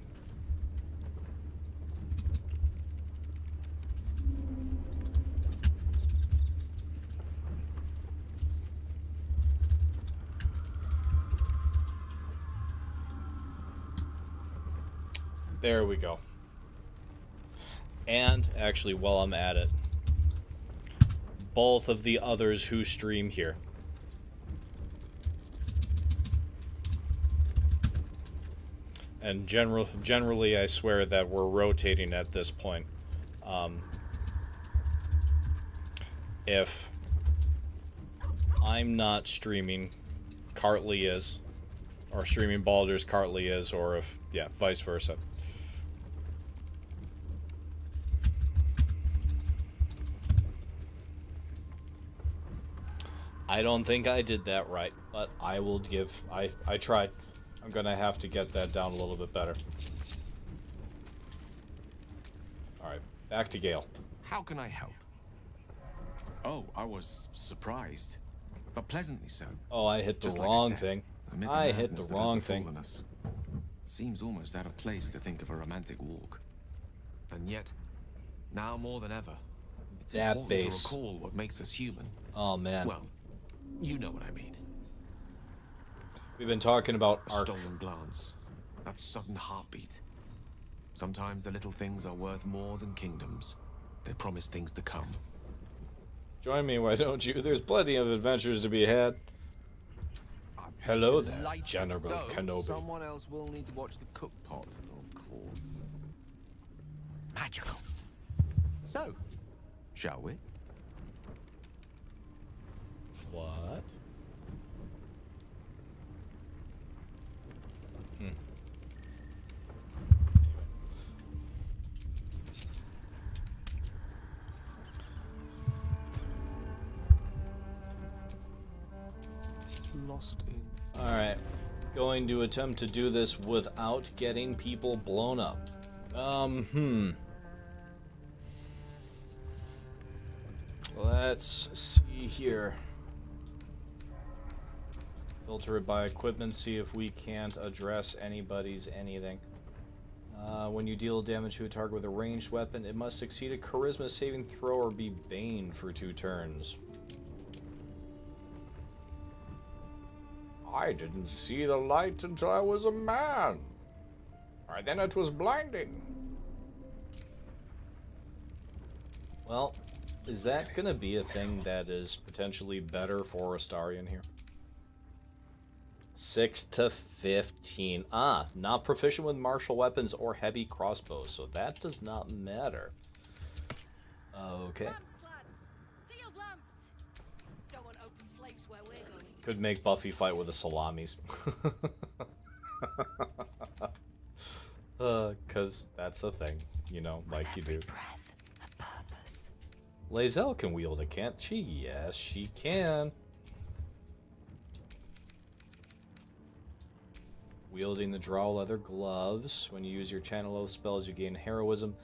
There we go. And actually, while I'm at it, both of the others who stream here. And generally, I swear that we're rotating at this point. If I'm not streaming, Cartley is. Or streaming Baldur's, Cartley is, or if, yeah, vice versa. I don't think I did that right, but I will give... I tried. I'm gonna have to get that down a little bit better. Alright, back to Gale. How can I help? Oh, I was surprised, but pleasantly so. Oh, I hit the Just like I wrong said, thing. amid the I hit madness the that has wrong thing. befallen us, it seems almost out of place to think of a romantic walk. And yet, now more than ever, it's That important base. to recall what makes us human. Oh, man. Well, you know what I mean. We've been talking about A our... stolen glance, that sudden heartbeat. Sometimes the little things are worth more than kingdoms. They promise things to come. Join me, why don't you? There's plenty of adventures to be had. Hello there, General Kenobi. Someone else will need to watch the cook pot, of course. Magical. So, shall we? What? Lost in. Alright. Going to attempt to do this without getting people blown up. Let's see here. Filter it by equipment, see if we can't address anybody's anything. When you deal damage to a target with a ranged weapon, it must succeed a charisma saving throw or be baned for 2 turns. I didn't see the light until I was a man. Or then it was blinding. Well, is that gonna be a thing that is potentially better for Astarion here? 6 to 15. Ah, not proficient with martial weapons or heavy crossbows, so that does not matter. Okay. Could make Buffy fight with the salamis. Cause that's a thing, you know, like you do. Lae'zel can wield it, can't she? Yes, she can. Wielding the draw leather gloves. When you use your channel oath spells, you gain heroism.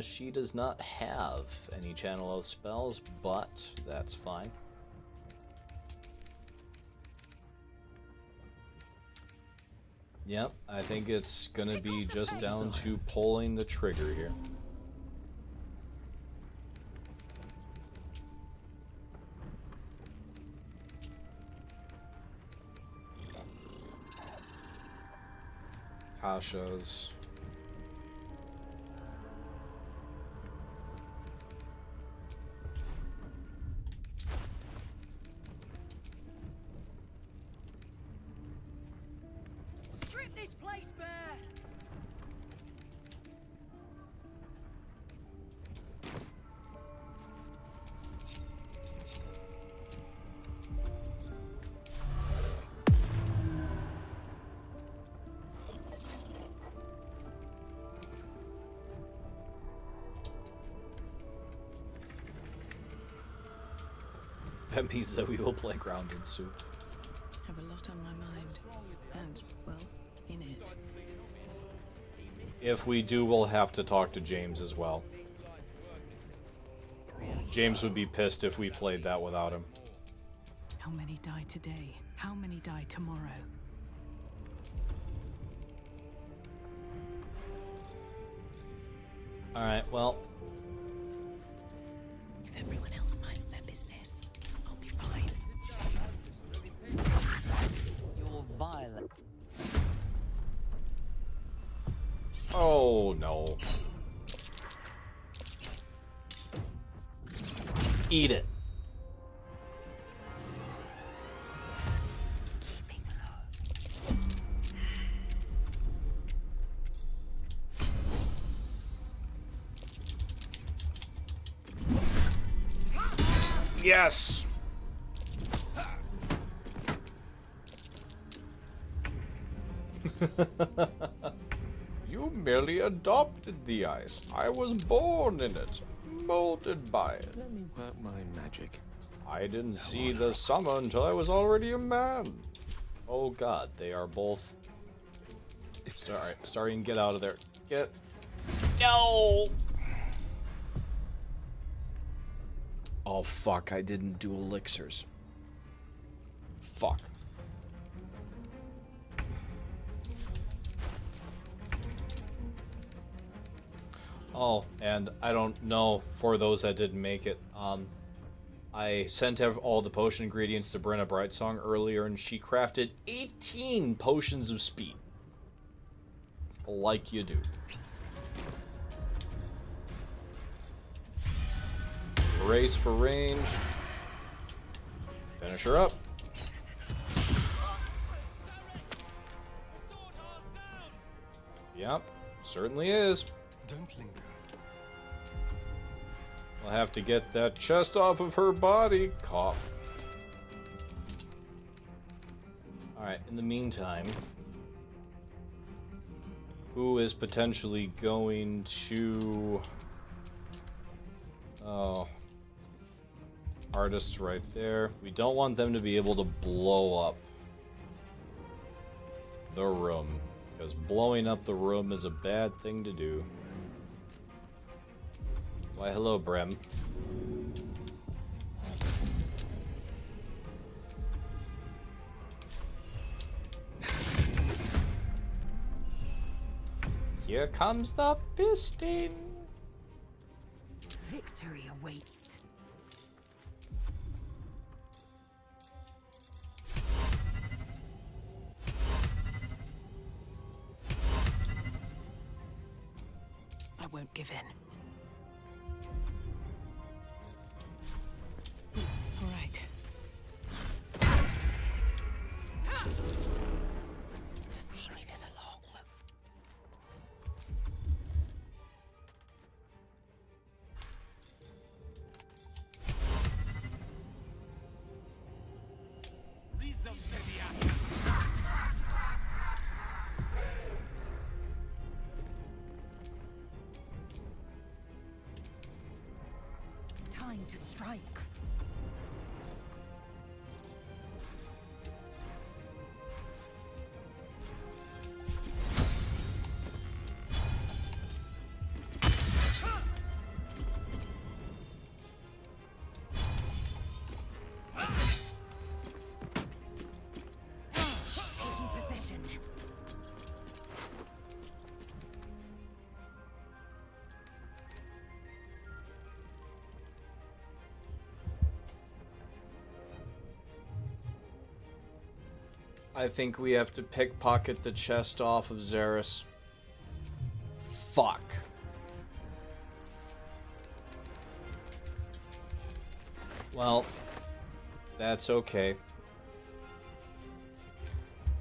She does not have any channel oath spells, but that's fine. Yep, I think it's gonna be just down to pulling the trigger here. Tasha's. Strip this place bare! That means that we will play grounded soon. Have a lot on my mind. And, well, in it. If we do, we'll have to talk to James as well. James would be pissed if we played that without him. How many die today? How many die tomorrow? Alright, well. If everyone else minds their business, I'll be fine. You're violent. Oh no. Eat it. Yes. You merely adopted the ice. I was born in it, molded by it. Let me work my magic. I didn't see the summer until I was already a man. Oh god, they are both... Alright, Starian, get out of there. Get... No! Oh fuck, I didn't do elixirs. Fuck. Oh, and I don't know, for those that didn't make it, I sent all the potion ingredients to Brenna Brightsong earlier, and she crafted 18 potions of speed. Like you do. Race for ranged. Finish her up. Yep, certainly is. Don't linger. We'll have to get that chest off of her body. Cough. Alright, in the meantime, who is potentially going to... Oh. Artist right there. We don't want them to be able to blow up the room, because blowing up the room is a bad thing to do. Why, hello, Brem. Here comes the piston. Victory awaits. I won't give in. All right. Just hurry this along. Time to strike. Taking position. I think we have to pickpocket the chest off of Xeris. Fuck. Well, that's okay.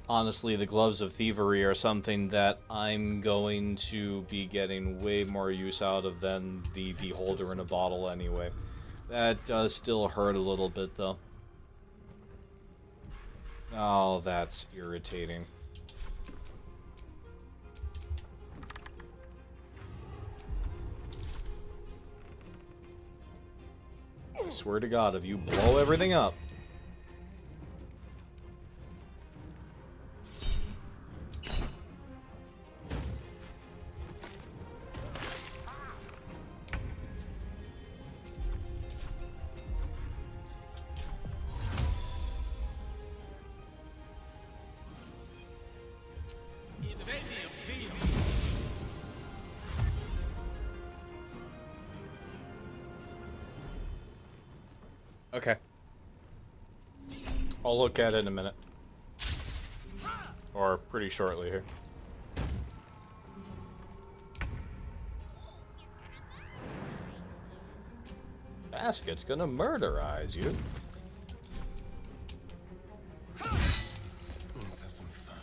Honestly, the Gloves of Thievery are something that I'm going to be getting way more use out of than the Beholder in a Bottle anyway. That does still hurt a little bit, though. Oh, that's irritating. I swear to God, if you blow everything up... Okay. I'll look at it in a minute. Or pretty shortly here. Basket's gonna murderize you. Let's have some fun.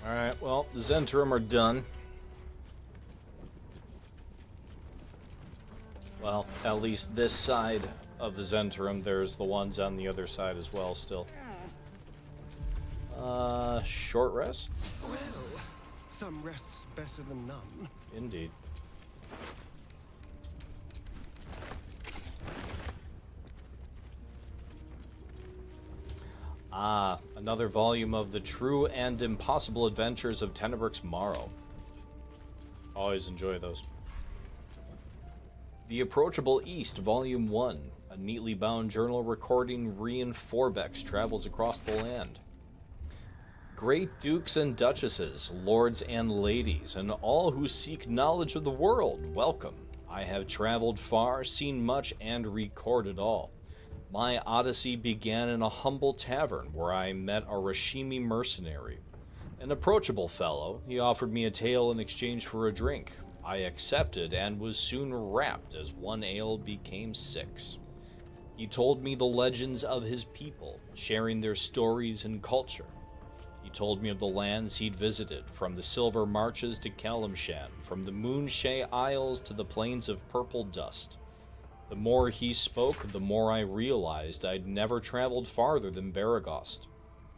Alright, well, the Zentrum are done. Well, At least this side of the Zentrum. There's the ones on the other side as well still. Short rest? Well, some rest's better than none. Indeed. Ah, another volume of The True and Impossible Adventures of Tenebrix Morrow. Always enjoy those. The Approachable East, Volume 1. A neatly bound journal recording Rian Forbex travels across the land. Great dukes and duchesses, lords and ladies, and all who seek knowledge of the world, welcome. I have traveled far, seen much, and recorded all. My odyssey began in a humble tavern where I met a Rashimi mercenary. An approachable fellow, he offered me a tale in exchange for a drink. I accepted and was soon rapt as one ale became 6. He told me the legends of his people, sharing their stories and culture. He told me of the lands he'd visited, from the Silver Marches to Kalimshan, from the Moonshay Isles to the plains of Purple Dust. The more he spoke, the more I realized I'd never traveled farther than Baragost.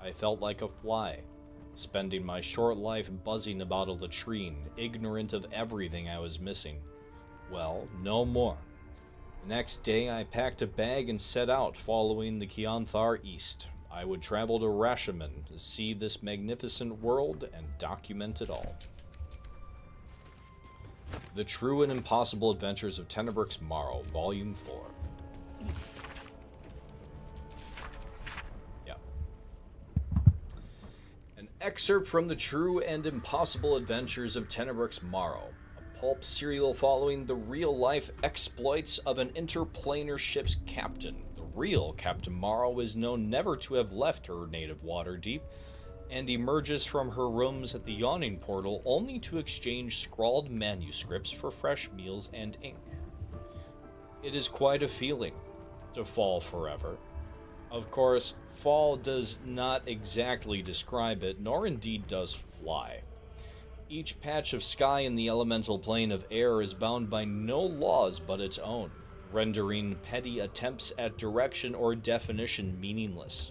I felt like a fly, spending my short life buzzing about a latrine, ignorant of everything I was missing. Well, no more. The next day I packed a bag and set out, following the Kianthar east. I would travel to Rashomon to see this magnificent world and document it all. The True and Impossible Adventures of Tenebrix Morrow, Volume 4. Yeah. An excerpt from The True and Impossible Adventures of Tenebrix Morrow, a pulp serial following the real-life exploits of an interplanar ship's captain. The real Captain Morrow is known never to have left her native Waterdeep, and emerges from her rooms at the Yawning Portal only to exchange scrawled manuscripts for fresh meals and ink. It is quite a feeling to fall forever. Of course, fall does not exactly describe it, nor indeed does fly. Each patch of sky in the elemental plane of air is bound by no laws but its own, rendering petty attempts at direction or definition meaningless.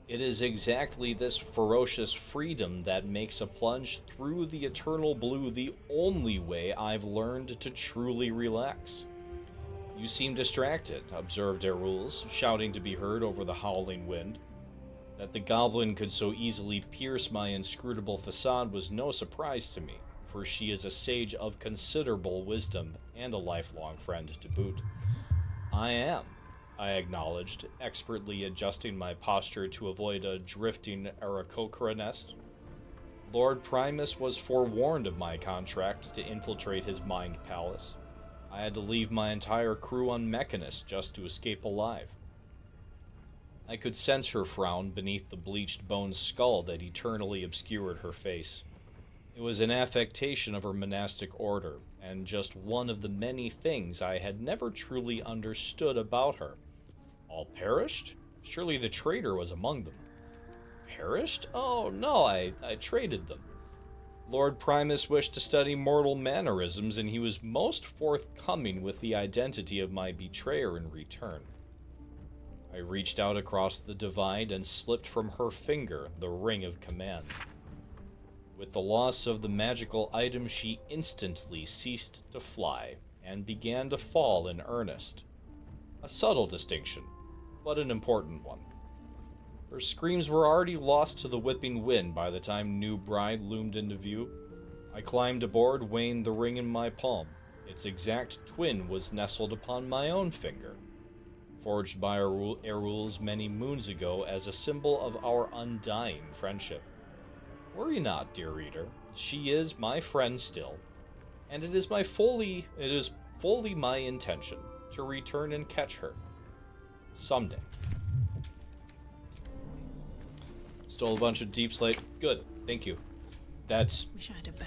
It is exactly this ferocious freedom that makes a plunge through the eternal blue the only way I've learned to truly relax. You seem distracted, observed Eruls, shouting to be heard over the howling wind. That the goblin could so easily pierce my inscrutable facade was no surprise to me, for she is a sage of considerable wisdom and a lifelong friend to boot. I am, I acknowledged, expertly adjusting my posture to avoid a drifting Aarakocra nest. Lord Primus was forewarned of my contract to infiltrate his mind palace. I had to leave my entire crew on Mechanist just to escape alive. I could sense her frown beneath the bleached bone skull that eternally obscured her face. It was an affectation of her monastic order, and just one of the many things I had never truly understood about her. All perished? Surely the traitor was among them. Perished? Oh, no, I traded them. Lord Primus wished to study mortal mannerisms, and he was most forthcoming with the identity of my betrayer in return. I reached out across the divide and slipped from her finger the ring of command. With the loss of the magical item, she instantly ceased to fly and began to fall in earnest. A subtle distinction, but an important one. Her screams were already lost to the whipping wind by the time new bride loomed into view. I climbed aboard, weighing the ring in my palm. Its exact twin was nestled upon my own finger, forged by Eruls many moons ago as a symbol of our undying friendship. Worry not, dear reader. She is my friend still, and it is fully my intention to return and catch her someday. Stole a bunch of deep slate. Good, thank you. That's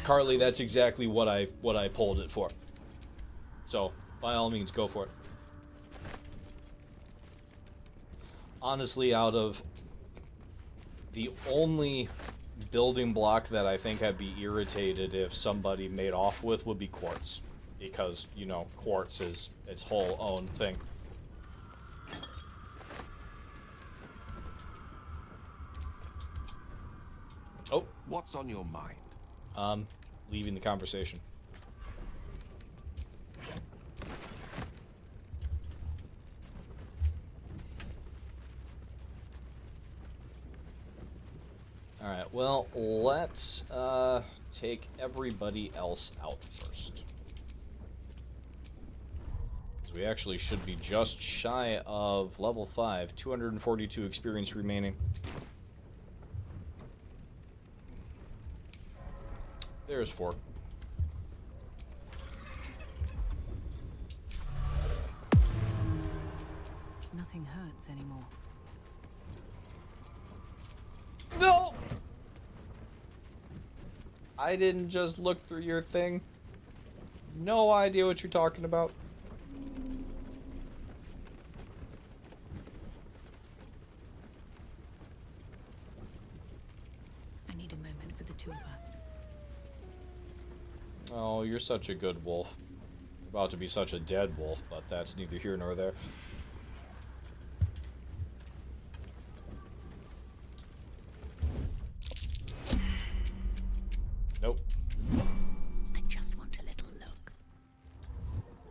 Carly. That's exactly what I pulled it for. So by all means, go for it. Honestly, out of the only building block that I think I'd be irritated if somebody made off with would be quartz. because, you know, quartz is its whole own thing. Oh. What's on your mind? Leaving the conversation. Alright, well, let's take everybody else out first. Because we actually should be just shy of level 5, 242 experience remaining. There's 4. Nothing hurts anymore. No! I didn't just look through your thing. No idea what you're talking about. I need a moment for the two of us. Oh, you're such a good wolf. About to be such a dead wolf, but that's neither here nor there. Nope. I just want a little look.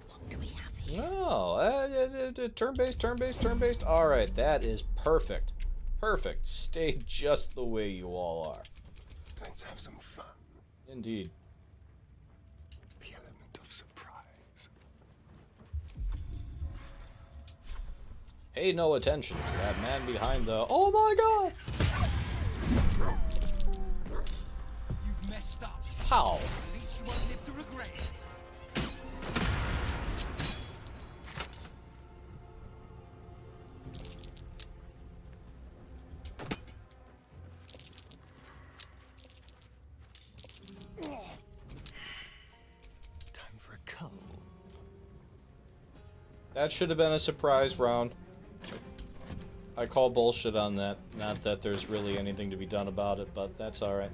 What do we have here? Oh, turn-based, turn-based, turn-based. Alright, that is perfect. Perfect. Stay just the way you all are. Let's have some fun. Indeed. The element of surprise. Pay no attention to that man behind the... Oh my god! You've messed up. How? At least you won't live to regret it. Time for a cull. That should have been a surprise round. I call bullshit on that. Not that there's really anything to be done about it, but that's alright.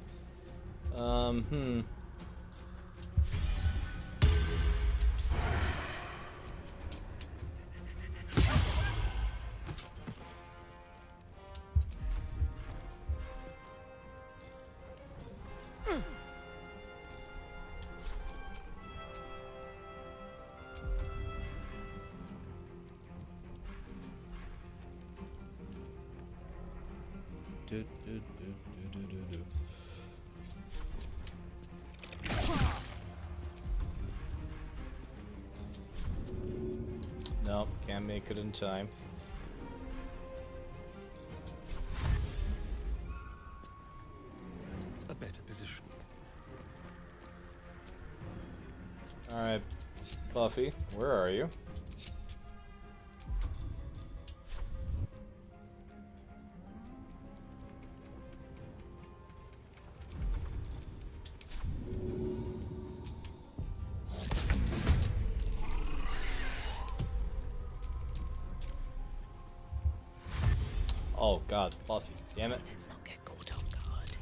Nope, can't make it in time. A better position. Alright, Buffy, where are you? Oh god, Buffy, damn it. Let's not get caught off guard.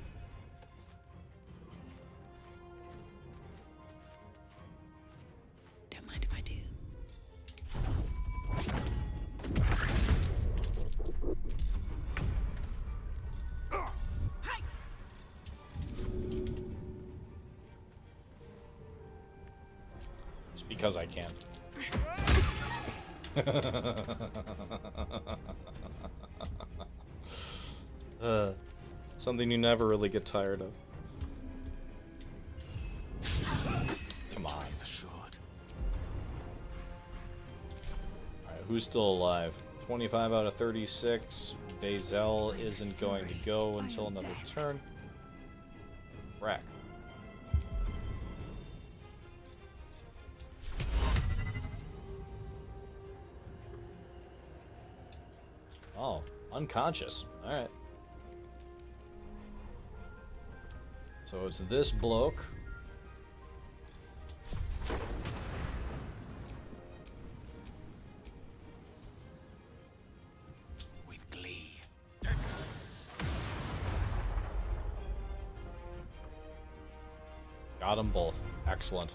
Don't mind if I do. Hey! Just because I can. Something you never really get tired of. Come on. Alright, who's still alive? 25 out of 36. Bazel isn't going to go until another turn. Rack. Oh, unconscious. Alright. So it's this bloke. With glee. Got them both. Excellent.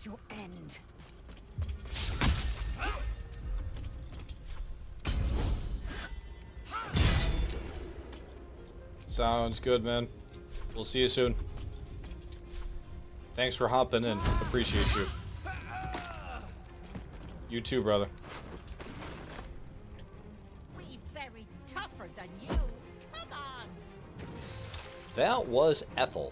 your end. Sounds good, man. We'll see you soon. Thanks for hopping in. Appreciate you. You too, brother. We've buried tougher than you. Come on. That was Ethel.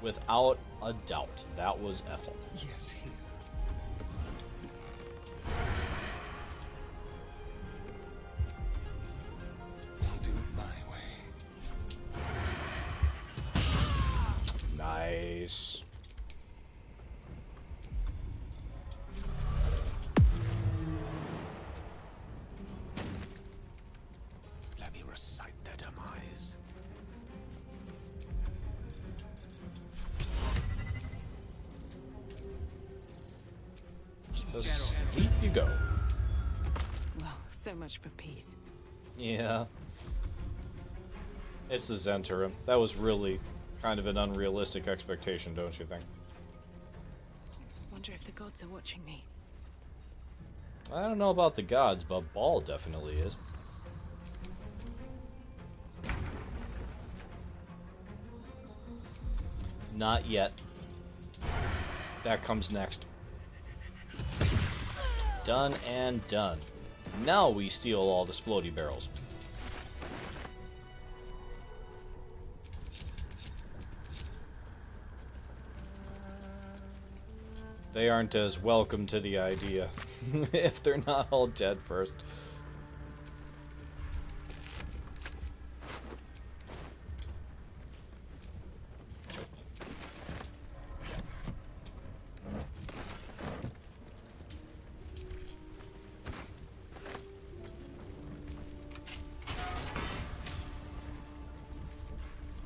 Without a doubt, that was Ethel. Yes, here. I'll do it my way. Nice. Let me recite their demise. So steep you go. Well, so much for peace. Yeah. It's the Zentarim. That was really kind of an unrealistic expectation, don't you think? Wonder if the gods are watching me. I don't know about the gods, but Ball definitely is. Not yet. That comes next. Done and done. Now we steal all the splody barrels. They aren't as welcome to the idea if they're not all dead first.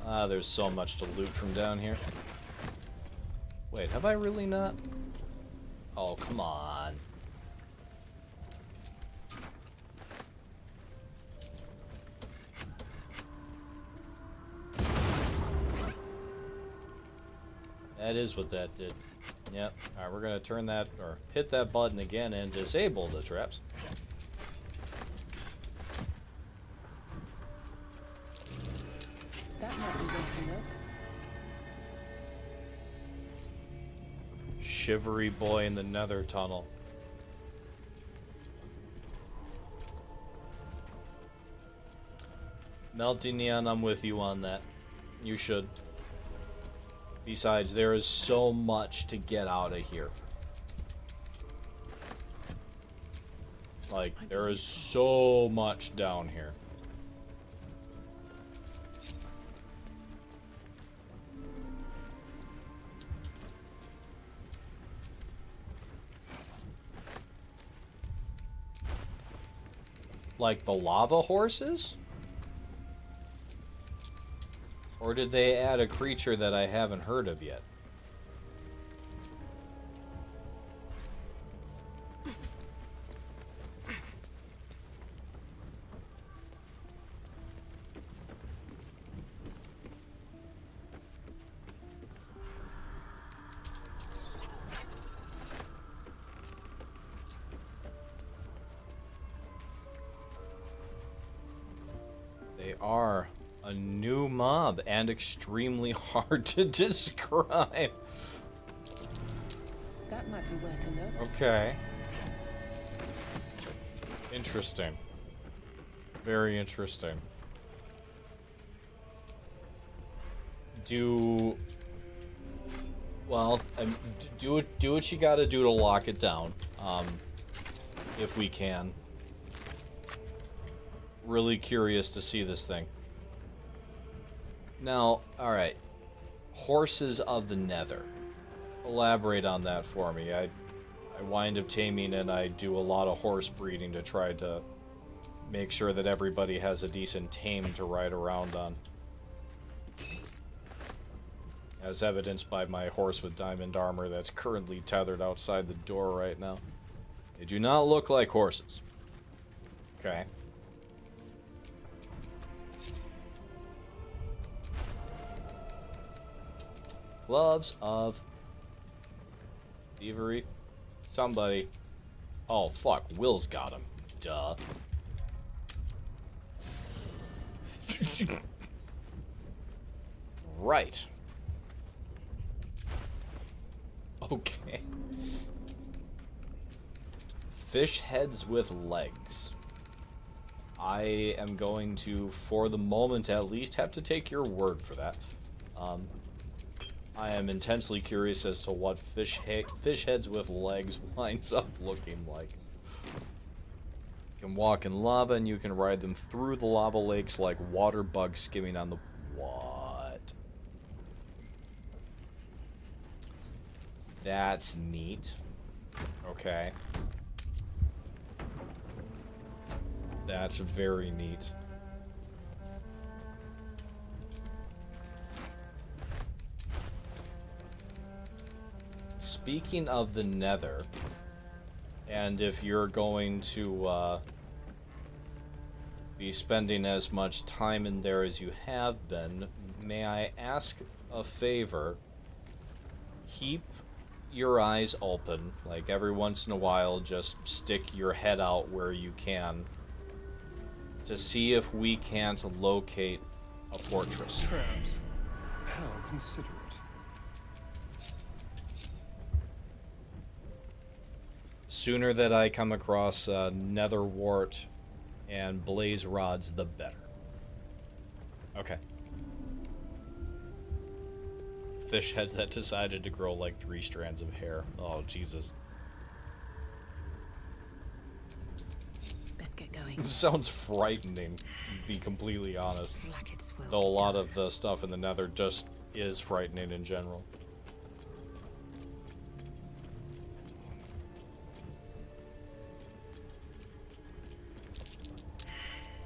Ah, there's so much to loot from down here. Wait, have I really not? Oh, come on. That is what that did. Yep. Alright, we're gonna turn that, or hit that button again and disable the traps. That might be worth a look. Shivery boy in the nether tunnel. Melting Neon, I'm with you on that. You should. Besides, there is so much to get out of here. Like, there is so much down here. Like the lava horses? Or did they add a creature that I haven't heard of yet? They are a new mob and extremely hard to describe. That might be worth a look. Okay. Interesting. Very interesting. Well, do what you gotta do to lock it down. If we can. Really curious to see this thing. Now, alright. Horses of the Nether. Elaborate on that for me. I wind up taming and I do a lot of horse breeding to try to make sure that everybody has a decent tame to ride around on. As evidenced by my horse with diamond armor that's currently tethered outside the door right now. They do not look like horses. Okay. Gloves of thievery. Somebody. Oh, fuck. Will's got him. Duh. Right. Okay. Fish heads with legs. I am going to, for the moment at least, have to take your word for that. I am intensely curious as to what fish heads with legs winds up looking like. You can walk in lava and you can ride them through the lava lakes like water bugs skimming on the... What? That's neat. Okay. That's very neat. Speaking of the Nether, and if you're going to be spending as much time in there as you have been, may I ask a favor? Keep your eyes open, like every once in a while, just stick your head out where you can to see if we can't locate a fortress. Traps. How considerate. Sooner that I come across nether wart and blaze rods, the better. Okay. Fish heads that decided to grow like 3 strands of hair. Oh, Jesus. Best get going. This sounds frightening, to be completely honest. Though a lot of the stuff in the nether just is frightening in general.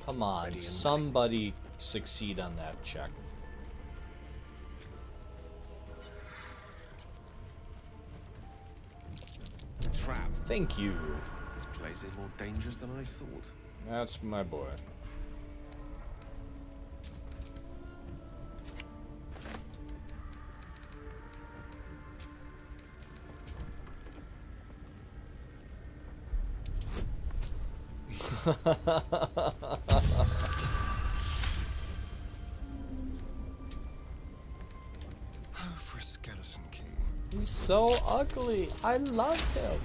Come on, somebody succeed on that check. Trap. Thank you. This place is more dangerous than I thought. That's my boy. Oh, for a skeleton key. He's so ugly. I love him.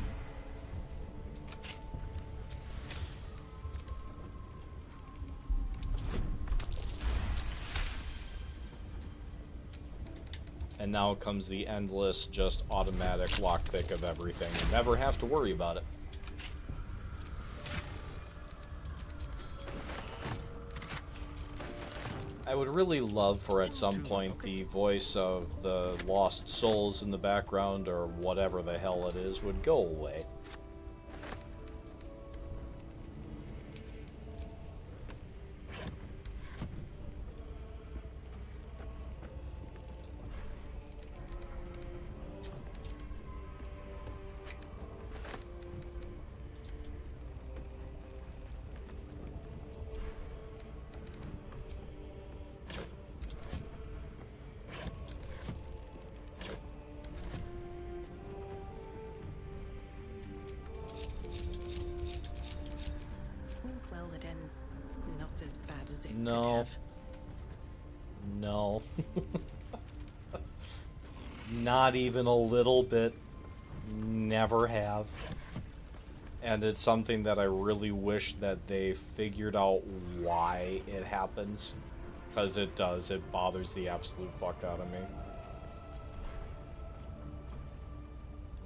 And now comes the endless, just automatic lockpick of everything. You never have to worry about it. I would really love for at some point the voice of the lost souls in the background, or whatever the hell it is, would go away. All's well that ends not as bad as it No. could have. No. Not even a little bit. Never have. And it's something that I really wish that they figured out why it happens. Because it does. It bothers the absolute fuck out of me.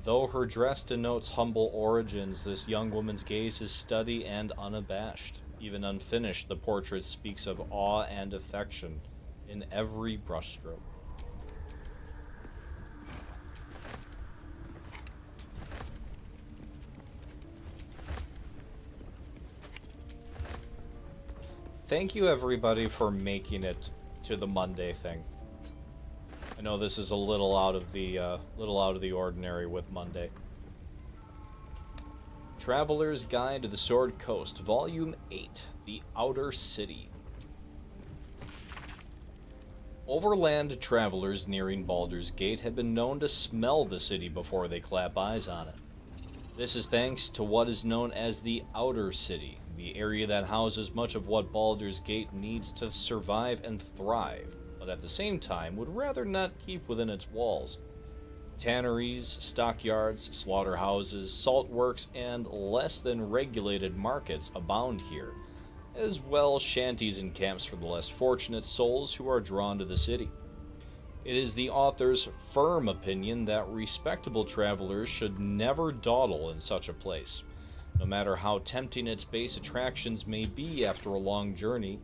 Though her dress denotes humble origins, this young woman's gaze is steady and unabashed. Even unfinished, the portrait speaks of awe and affection in every brushstroke. Thank you, everybody, for making it to the Monday thing. I know this is a little out of the ordinary with Monday. Traveler's Guide to the Sword Coast, Volume 8, The Outer City. Overland travelers nearing Baldur's Gate had been known to smell the city before they clap eyes on it. This is thanks to what is known as the Outer City, the area that houses much of what Baldur's Gate needs to survive and thrive, but at the same time would rather not keep within its walls. Tanneries, stockyards, slaughterhouses, salt works, and less than regulated markets abound here, as well shanties and camps for the less fortunate souls who are drawn to the city. It is the author's firm opinion that respectable travelers should never dawdle in such a place. No matter how tempting its base attractions may be after a long journey,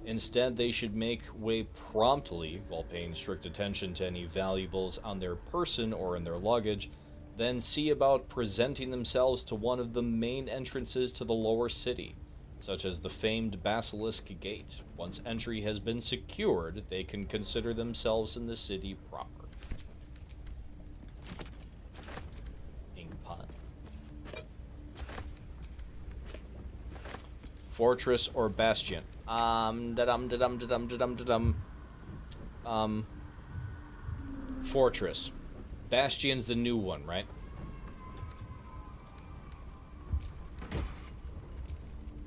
instead they should make way promptly, while paying strict attention to any valuables on their person or in their luggage, then see about presenting themselves to one of the main entrances to the lower city, such as the famed Basilisk Gate. Once entry has been secured, they can consider themselves in the city proper. Ink pot. Fortress or bastion? Fortress. Bastion's the new one, right?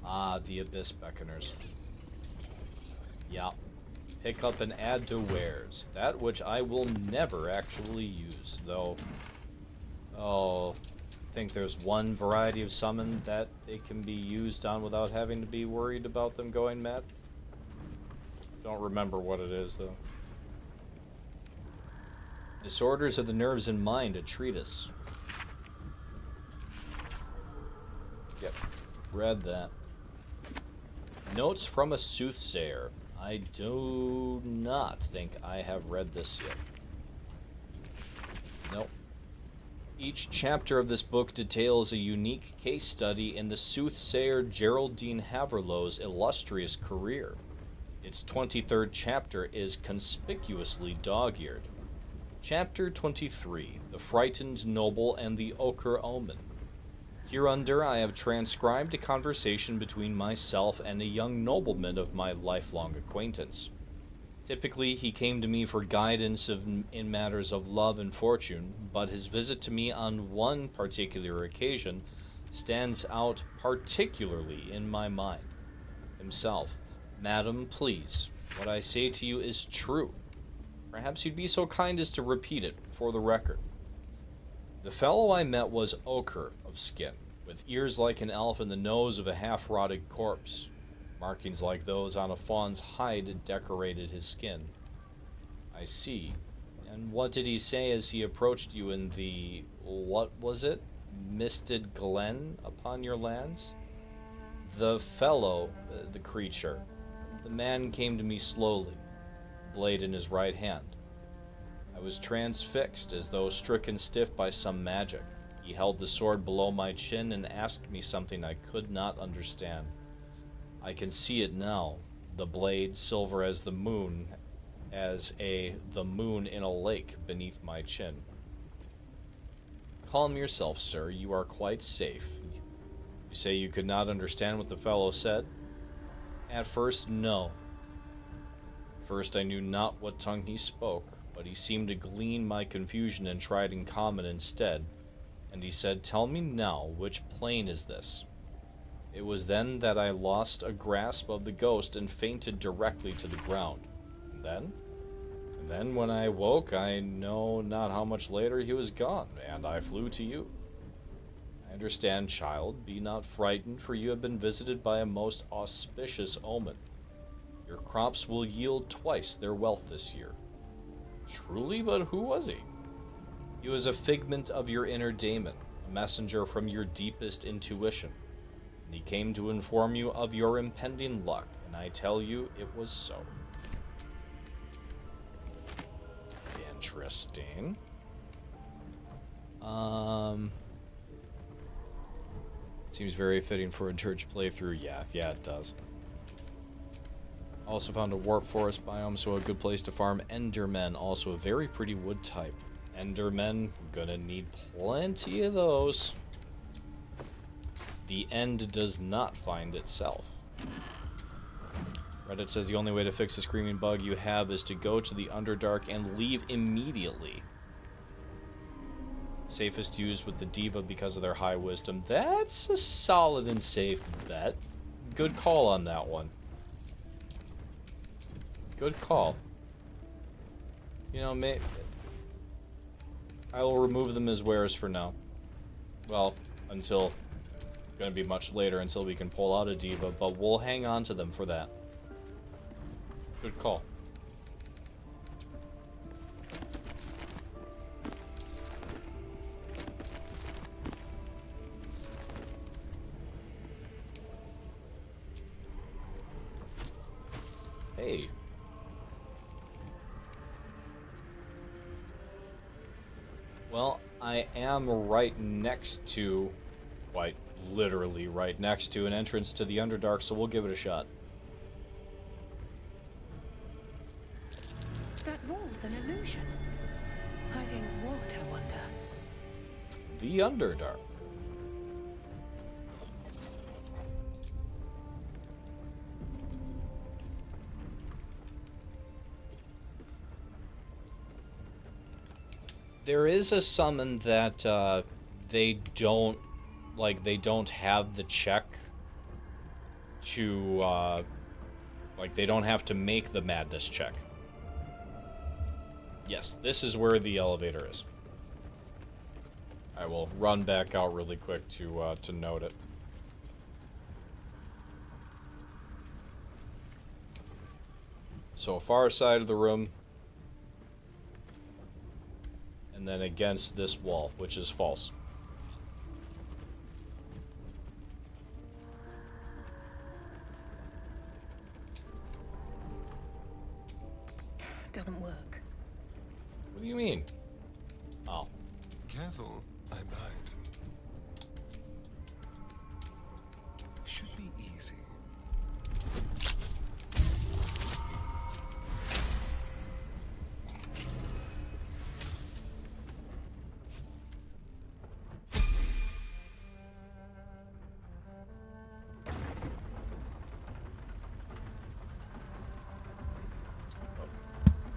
Ah, the Abyss Beckoners. Yeah. Pick up and add to wares. That which I will never actually use, though. Oh, I think there's one variety of summon that they can be used on without having to be worried about them going mad. Don't remember what it is, though. Disorders of the Nerves and Mind, a treatise. Yep, read that. Notes from a Soothsayer. I do not think I have read this yet. Nope. Each chapter of this book details a unique case study in the soothsayer Geraldine Haverlow's illustrious career. Its 23rd chapter is conspicuously dog-eared. Chapter 23, The Frightened Noble and the Ochre Omen. Hereunder I have transcribed a conversation between myself and a young nobleman of my lifelong acquaintance. Typically, he came to me for guidance in matters of love and fortune, but his visit to me on one particular occasion stands out particularly in my mind. Himself. Madam, please, what I say to you is true. Perhaps you'd be so kind as to repeat it, for the record. The fellow I met was ochre of skin, with ears like an elf and the nose of a half-rotted corpse. Markings like those on a fawn's hide decorated his skin. I see. And what did he say as he approached you in the... what was it? Misted glen upon your lands? The fellow, the creature. The man came to me slowly, blade in his right hand. I was transfixed, as though stricken stiff by some magic. He held the sword below my chin and asked me something I could not understand. I can see it now, the blade silver as the moon in a lake beneath my chin. Calm yourself, sir, you are quite safe. You say you could not understand what the fellow said? At first, no. First I knew not what tongue he spoke, but he seemed to glean my confusion and tried in common instead, and he said, "Tell me now, which plane is this?" It was then that I lost a grasp of the ghost and fainted directly to the ground. And then when I woke, I know not how much later he was gone, and I flew to you. I understand, child, be not frightened, for you have been visited by a most auspicious omen. Your crops will yield twice their wealth this year. Truly, but who was he? He was a figment of your inner daemon, a messenger from your deepest intuition. And he came to inform you of your impending luck, and I tell you it was so. Interesting. Seems very fitting for a Durge playthrough. Yeah, it does. Also found a warp forest biome, so a good place to farm endermen. Also a very pretty wood type. Endermen, gonna need plenty of those. The end does not find itself. Reddit says the only way to fix the screaming bug you have is to go to the Underdark and leave immediately. Safest used with the Diva because of their high wisdom. That's a solid and safe bet. Good call on that one. Good call. You know, I will remove them as wares for now. Well, until... Gonna be much later until we can pull out a Diva, but we'll hang on to them for that. Good call. Hey. Well, I am right next to, quite literally right next to, an entrance to the Underdark, so we'll give it a shot. That wall's an illusion. Hiding what, I wonder? The Underdark. There is a summon that they don't have the check to they don't have to make the madness check. Yes, this is where the elevator is. I will run back out really quick to note it. So far side of the room, and then against this wall, which is false. Doesn't work. What do you mean? Oh. Careful, I might. Should be easy.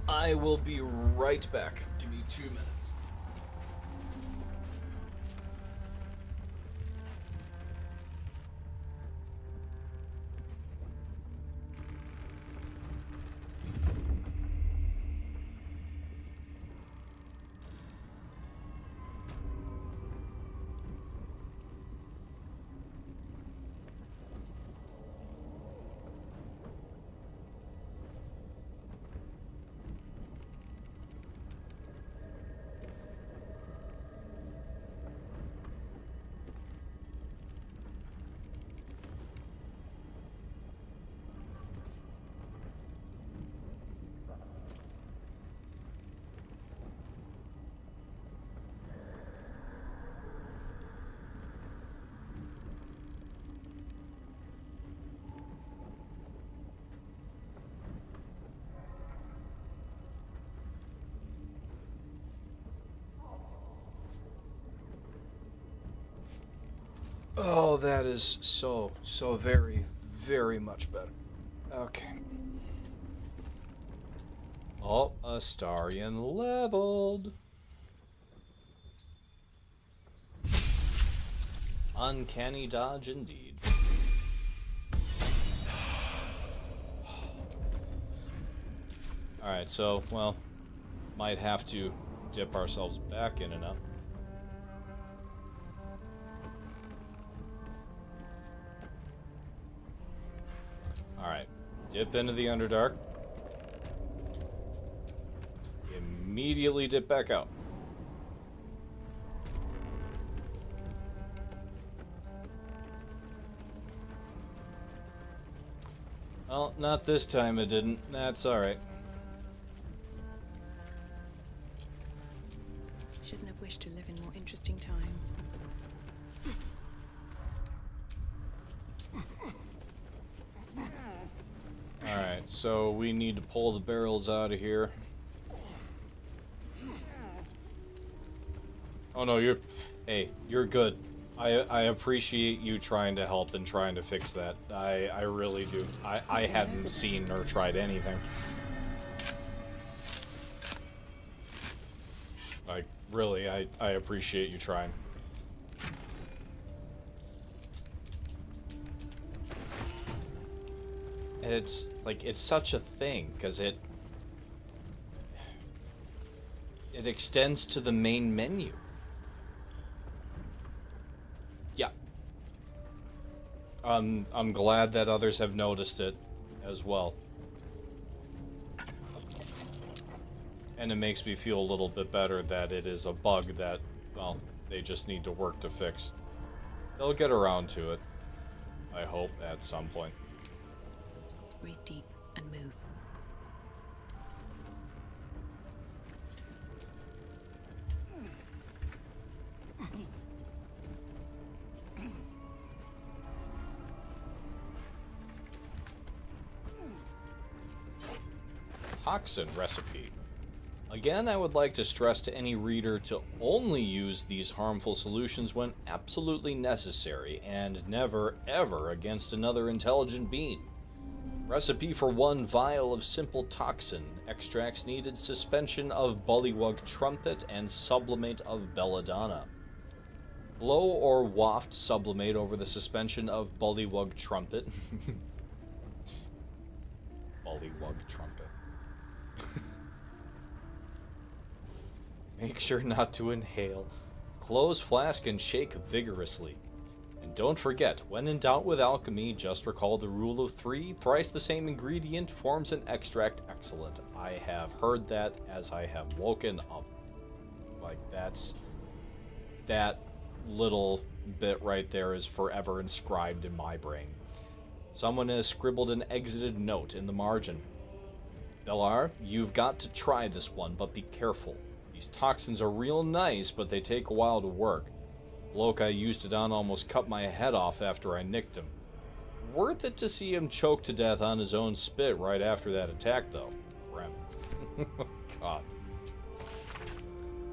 I will be right back. Give me 2 minutes. Oh, that is so very, very much better. Okay. Oh, Astarion leveled. Uncanny dodge indeed. Alright, so, well, might have to dip ourselves back in and up. Alright, dip into the Underdark. Immediately dip back out. Well, not this time it didn't. That's alright. Shouldn't have wished to live in more interesting times. Alright, so we need to pull the barrels out of here. Oh no, you're... Hey, you're good. I appreciate you trying to help and trying to fix that. I really do. I hadn't seen or tried anything. Like, really, I appreciate you trying. And it's, like, it's such a thing, because it extends to the main menu. Yeah. I'm glad that others have noticed it as well. And it makes me feel a little bit better that it is a bug that, well, they just need to work to fix. They'll get around to it, I hope, at some point. Breathe deep and move. Toxin recipe. Again, I would like to stress to any reader to only use these harmful solutions when absolutely necessary, and never, ever against another intelligent being. Recipe for 1 vial of simple toxin. Extracts needed: suspension of bullywug trumpet and sublimate of belladonna. Blow or waft sublimate over the suspension of bullywug trumpet. Bullywug trumpet. Make sure not to inhale. Close flask and shake vigorously. And don't forget, when in doubt with alchemy, just recall the rule of 3. Thrice the same ingredient forms an extract excellent. I have heard that as I have woken up. Like, that little bit right there is forever inscribed in my brain. Someone has scribbled an exited note in the margin. Bellar, you've got to try this one, but be careful. These toxins are real nice, but they take a while to work. Bloke I used it on almost cut my head off after I nicked him. Worth it to see him choke to death on his own spit right after that attack, though. Rem. God.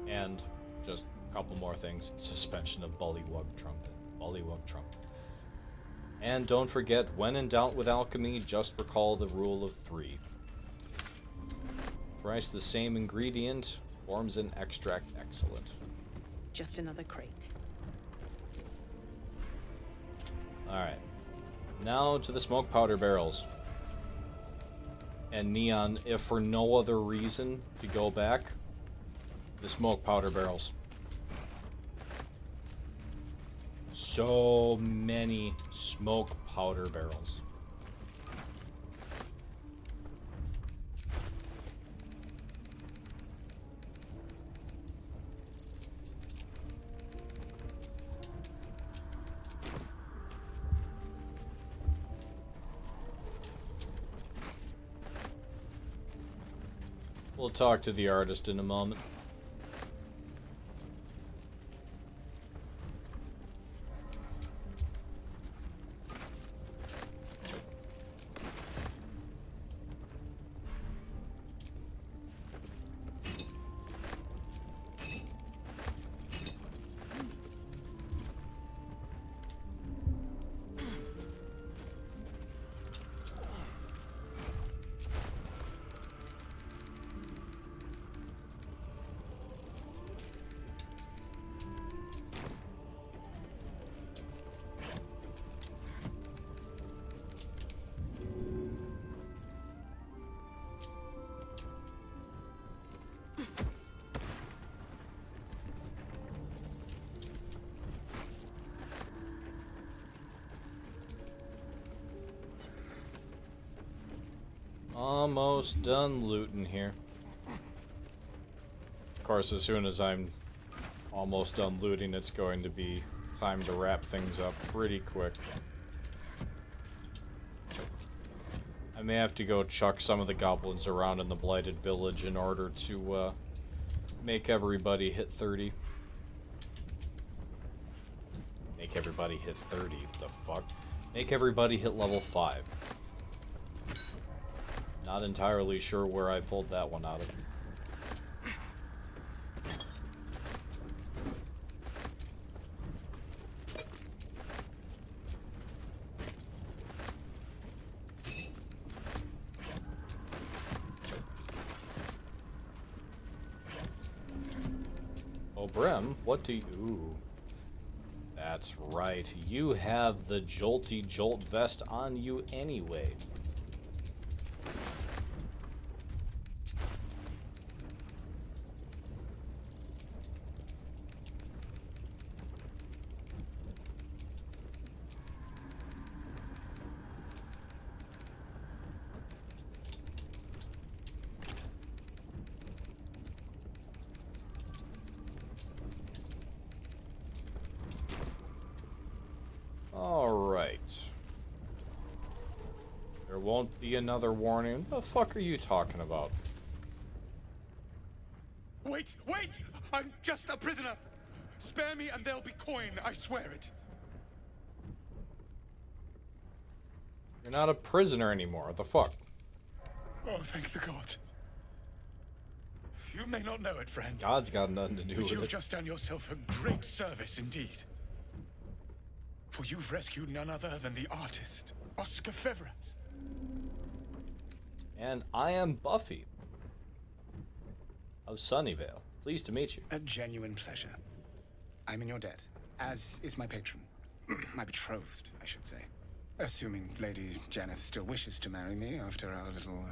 And just a couple more things. Suspension of bullywug trumpet. Bullywug trumpet. And don't forget, when in doubt with alchemy, just recall the rule of 3. Thrice the same ingredient forms an extract excellent. Just another crate. Alright. Now to the smoke powder barrels. And Neon, if for no other reason to go back, the smoke powder barrels. So many smoke powder barrels. We'll talk to the artist in a moment. Almost done looting here. Of course, as soon as I'm almost done looting, it's going to be time to wrap things up pretty quick. I may have to go chuck some of the goblins around in the Blighted Village in order to make everybody hit 30. Make everybody hit 30. The fuck? Make everybody hit level 5. Not entirely sure where I pulled that one out of. Oh, Brim, what do you... Ooh. That's right. You have the Jolty Jolt vest on you anyway. Alright. There won't be another warning. What the fuck are you talking about? Wait, wait! I'm just a prisoner! Spare me and there'll be coin, I swear it. You're not a prisoner anymore. What the fuck? Oh, thank the gods. You may not know it, friend. God's got nothing to do But with you've it. just done yourself a great service indeed. For you've rescued none other than the artist, Oscar Fevras. And I am Buffy of Sunnyvale. Pleased to meet you. A genuine pleasure. I'm in your debt, as is my patron. My betrothed, I should say. Assuming Lady Janeth still wishes to marry me after our little,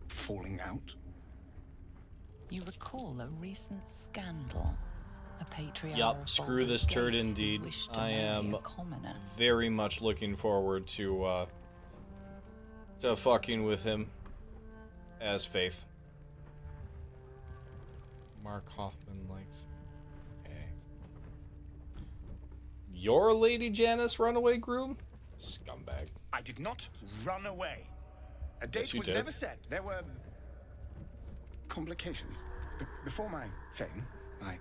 falling out. You recall a recent scandal? A patriarch. Yup, screw this turd indeed. I am very much looking forward to fucking with him as Faith. Mark Hoffman likes... Hey. Your Lady Janice runaway groom? Scumbag. I did not run away. A date Yes, you was did. never set. There were complications. Before my fame, my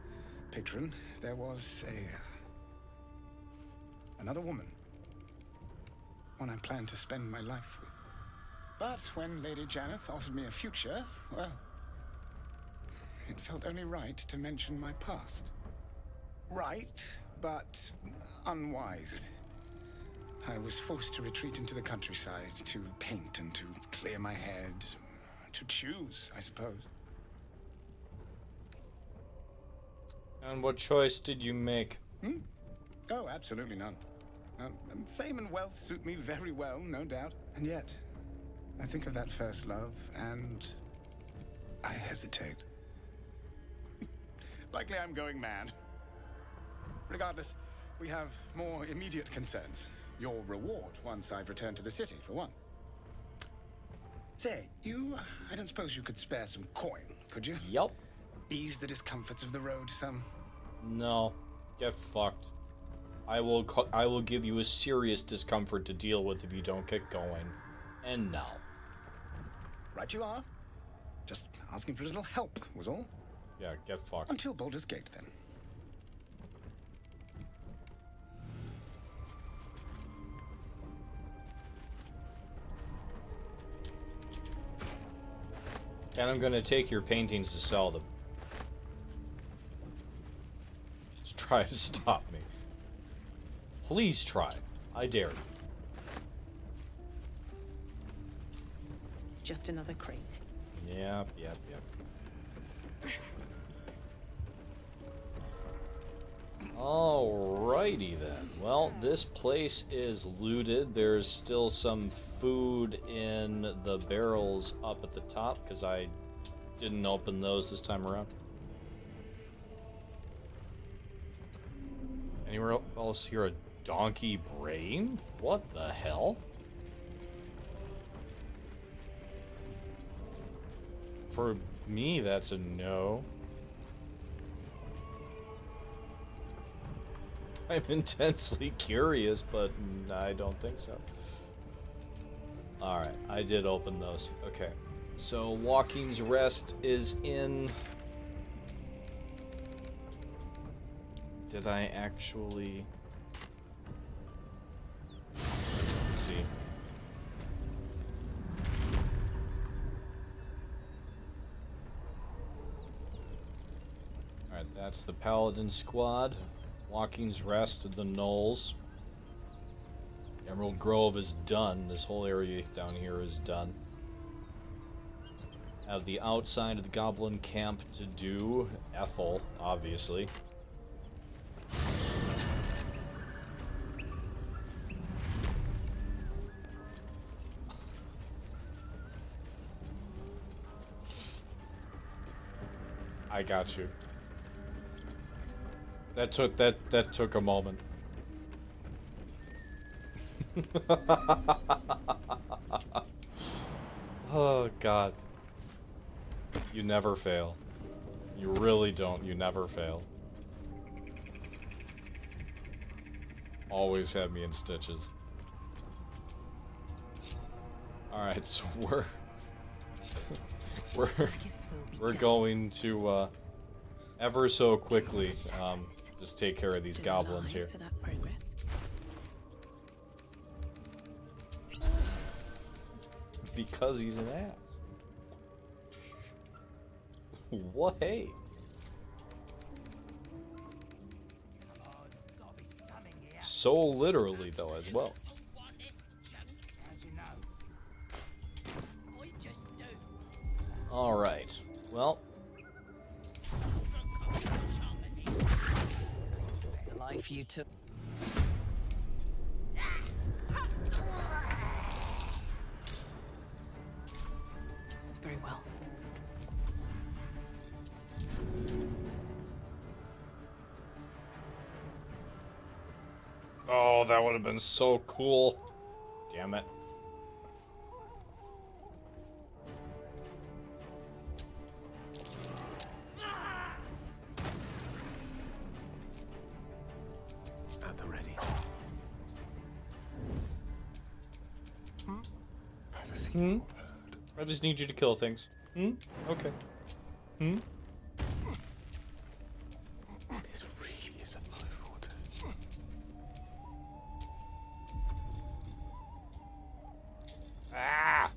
patron, there was another woman. One I planned to spend my life with. But when Lady Janeth offered me a future, well, it felt only right to mention my past. Right, but unwise. I was forced to retreat into the countryside to paint and to clear my head. To choose, I suppose. And what choice did you make? Oh, absolutely none. Fame and wealth suit me very well, no doubt. And yet, I think of that first love, and I hesitate. Likely I'm going mad. Regardless, we have more immediate concerns. Your reward once I've returned to the city, for one. Say, I don't suppose you could spare some coin, could you? Yup. Ease the discomforts of the road some. No. Get fucked. I will give you a serious discomfort to deal with if you don't get going. And no. Right you are. Just asking for a little help, was all. Yeah, get fucked. Until Baldur's Gate, then. And I'm gonna take your paintings to sell them. Just try to stop me. Please try. I dare you. Just another crate. Yep. Alrighty then. Well, this place is looted. There's still some food in the barrels up at the top because I didn't open those this time around. Anywhere else here? A donkey brain? What the hell? For me, that's a no. I'm intensely curious, but I don't think so. Alright, I did open those. Okay. So, Walking's Rest is in... Did I actually... Let's see. Alright, that's the Paladin Squad. Walking's Rest of the Knolls. Emerald Grove is done. This whole area down here is done. Have the outside of the goblin camp to do. Ethel, obviously. I got you. That took a moment. Oh god. You never fail. You really don't. You never fail. Always have me in stitches. Alright, so we're going to ever so quickly just take care of these goblins here. So that's progress. Because he's an ass. What? Hey. So literally, though, as well. All right. Well. The life you took. Very well. Oh, that would have been so cool. Damn it. At the ready. Hmm? I just need you to kill things. Hmm? Okay. Hmm? This really isn't my forte. Ah!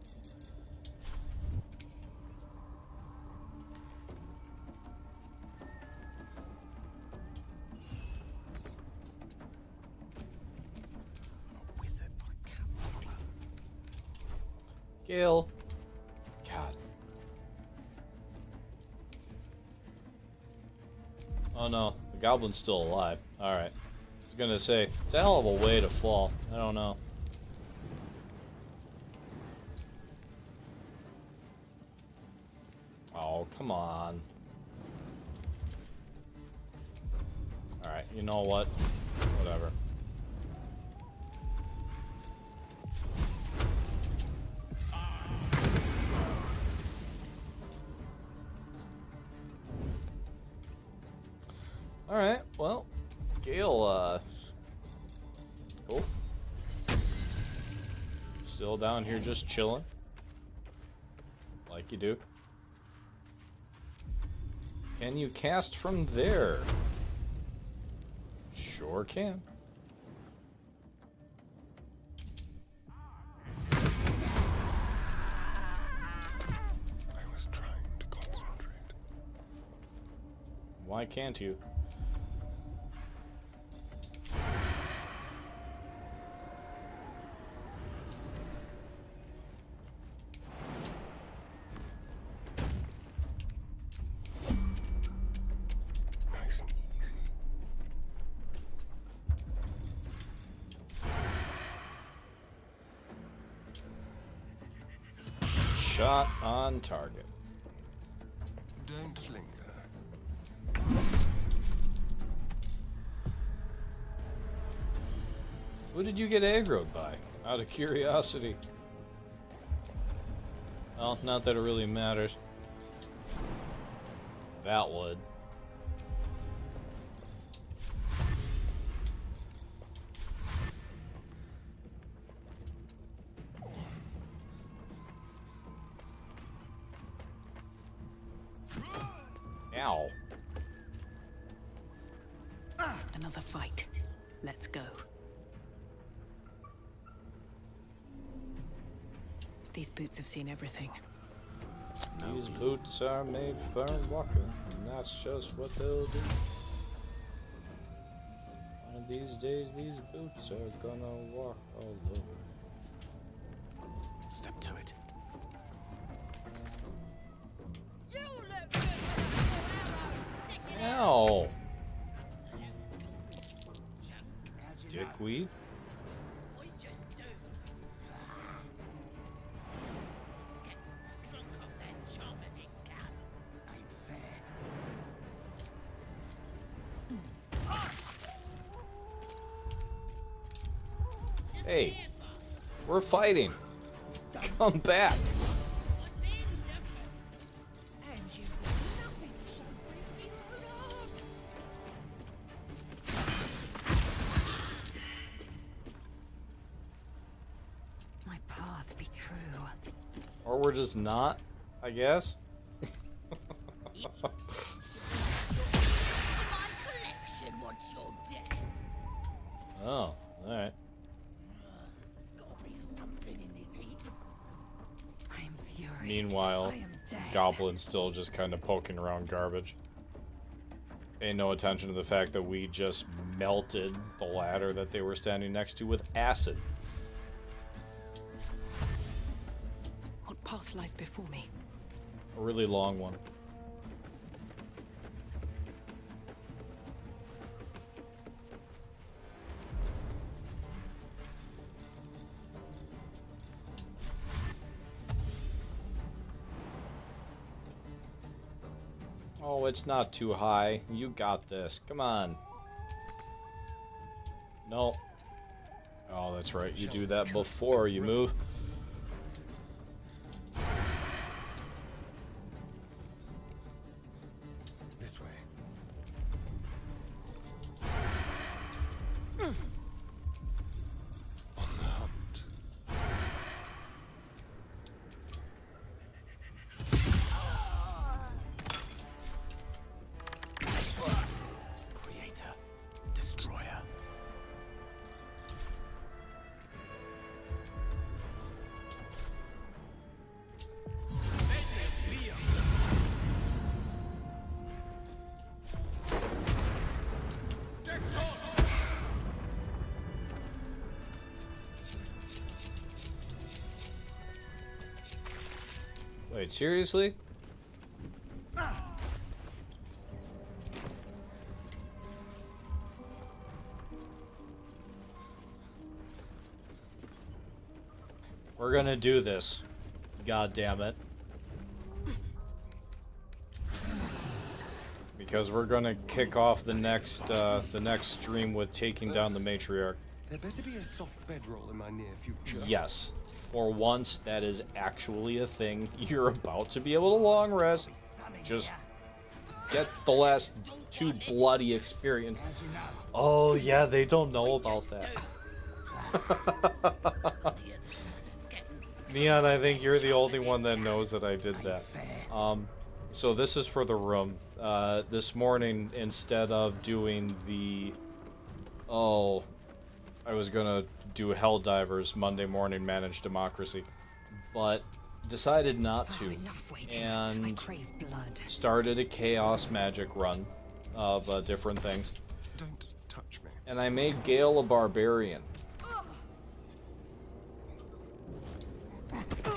Wizard, I can't. Gale. God. Oh no, the goblin's still alive. Alright. I was gonna say, it's a hell of a way to fall. I don't know. Oh, come on. Alright, you know what? Whatever. Alright, well, Gale, cool. Still down here just chilling. Like you do. Can you cast from there? Sure can. I was trying to concentrate. Why can't you? Nice and easy. Shot on target. Don't linger. Who did you get aggroed by? Out of curiosity. Well, not that it really matters. That would. Ow. Another fight. Let's go. These boots have seen everything. These boots are made for walking, and that's just what they'll do. One of these days, these boots are gonna walk all over. Step to it. sweet. Hey, we're fighting. Come back. My path be true. Or we're just not, I guess. Oh, alright. Meanwhile, Goblin's still just kind of poking around garbage. Paying no attention to the fact that we just melted the ladder that they were standing next to with acid. What path lies before me? A really long one. Oh, it's not too high. You got this. Come on. No. Oh, that's right. You do that before you move. This way. On the hunt. Creator, destroyer. Wait, seriously? We're gonna do this. God damn it. Because we're gonna kick off the next stream with taking down the matriarch. There better be a soft bedroll in my near future. Yes. For once, that is actually a thing. You're about to be able to long rest. Just get the last 2 bloody experience. Oh, yeah, they don't know about that. Neon, I think you're the only one that knows that I did that. So this is for the room. This morning, instead of doing the... Oh, I was gonna do Helldivers Monday morning Managed Democracy, but decided not to, and started a Chaos Magic run of different things. Don't touch me. And I made Gale a Barbarian.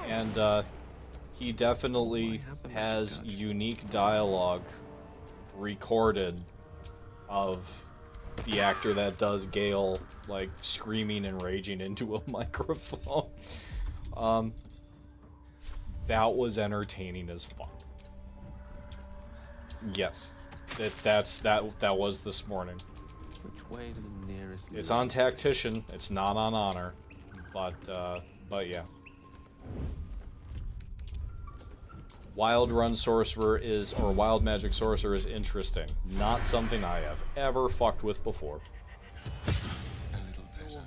And he definitely has unique dialogue recorded of the actor that does Gale, like, screaming and raging into a microphone. That was entertaining as fuck. Yes. That was this morning. Which way to the nearest... It's on Tactician, it's not on Honor. But yeah. Wild Run Sorcerer is, or Wild Magic Sorcerer is interesting. Not something I have ever fucked with before. A little desert.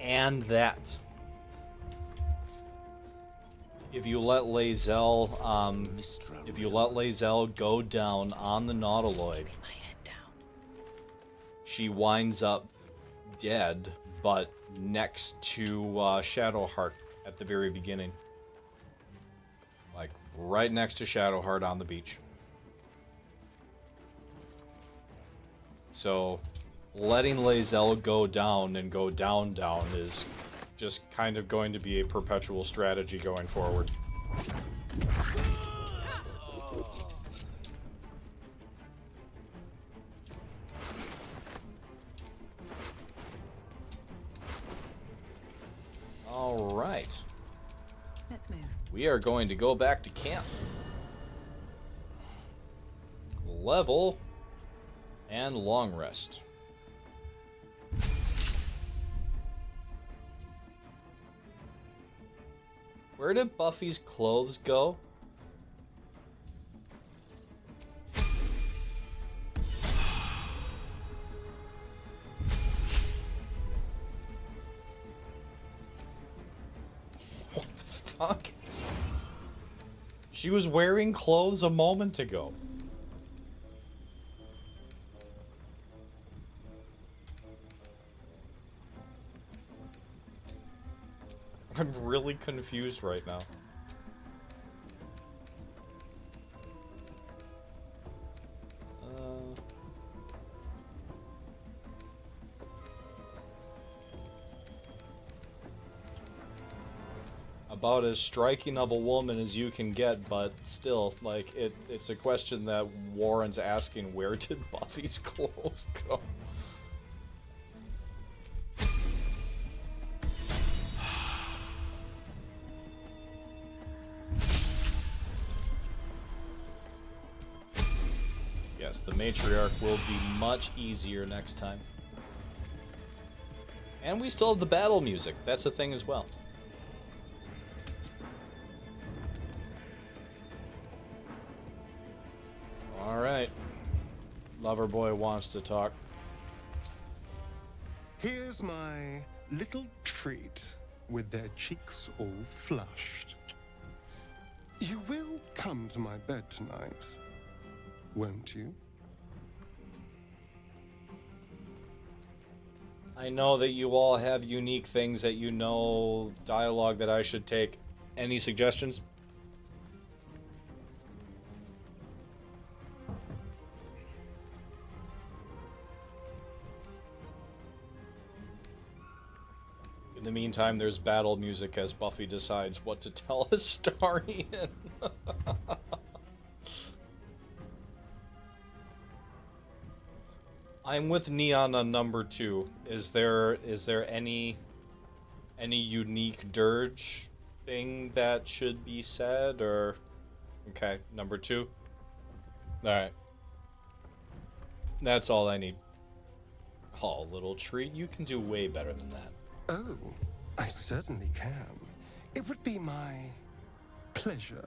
And that. If you let Lae'zel, go down on the Nautiloid, she winds up dead, but next to Shadowheart at the very beginning. right next to Shadowheart on the beach. So, letting Lae'zel go down and go down is just kind of going to be a perpetual strategy going forward. All right. Let's move. We are going to go back to camp. Level and long rest. Where did Buffy's clothes go? What the fuck? She was wearing clothes a moment ago. I'm really confused right now. About as striking of a woman as you can get, but still, like, it's a question that Warren's asking, where did Buffy's clothes go? Yes, the matriarch will be much easier next time. And we still have the battle music. That's a thing as well. Alright. Loverboy wants to talk. Here's my little treat with their cheeks all flushed. You will come to my bed tonight, won't you? I know that you all have unique things that you know, dialogue that I should take. Any suggestions? In the meantime, there's battle music as Buffy decides what to tell Astarion. I'm with Neon on number 2. Is there any unique Durge thing that should be said, or okay, number 2? Alright. That's all I need. Oh, little treat, you can do way better than that. Oh, I certainly can. It would be my pleasure.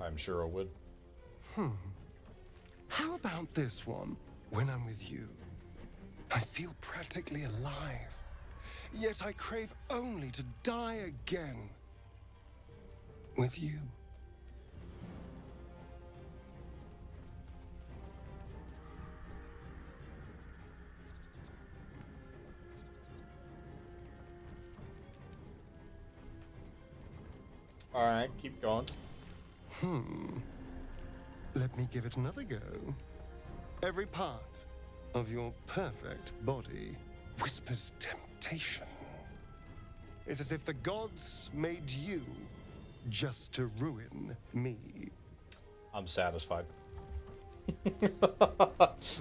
I'm sure it would. How about this one? When I'm with you, I feel practically alive. Yet I crave only to die again with you. Alright, keep going. Let me give it another go. Every part of your perfect body whispers temptation. It's as if the gods made you just to ruin me. I'm satisfied.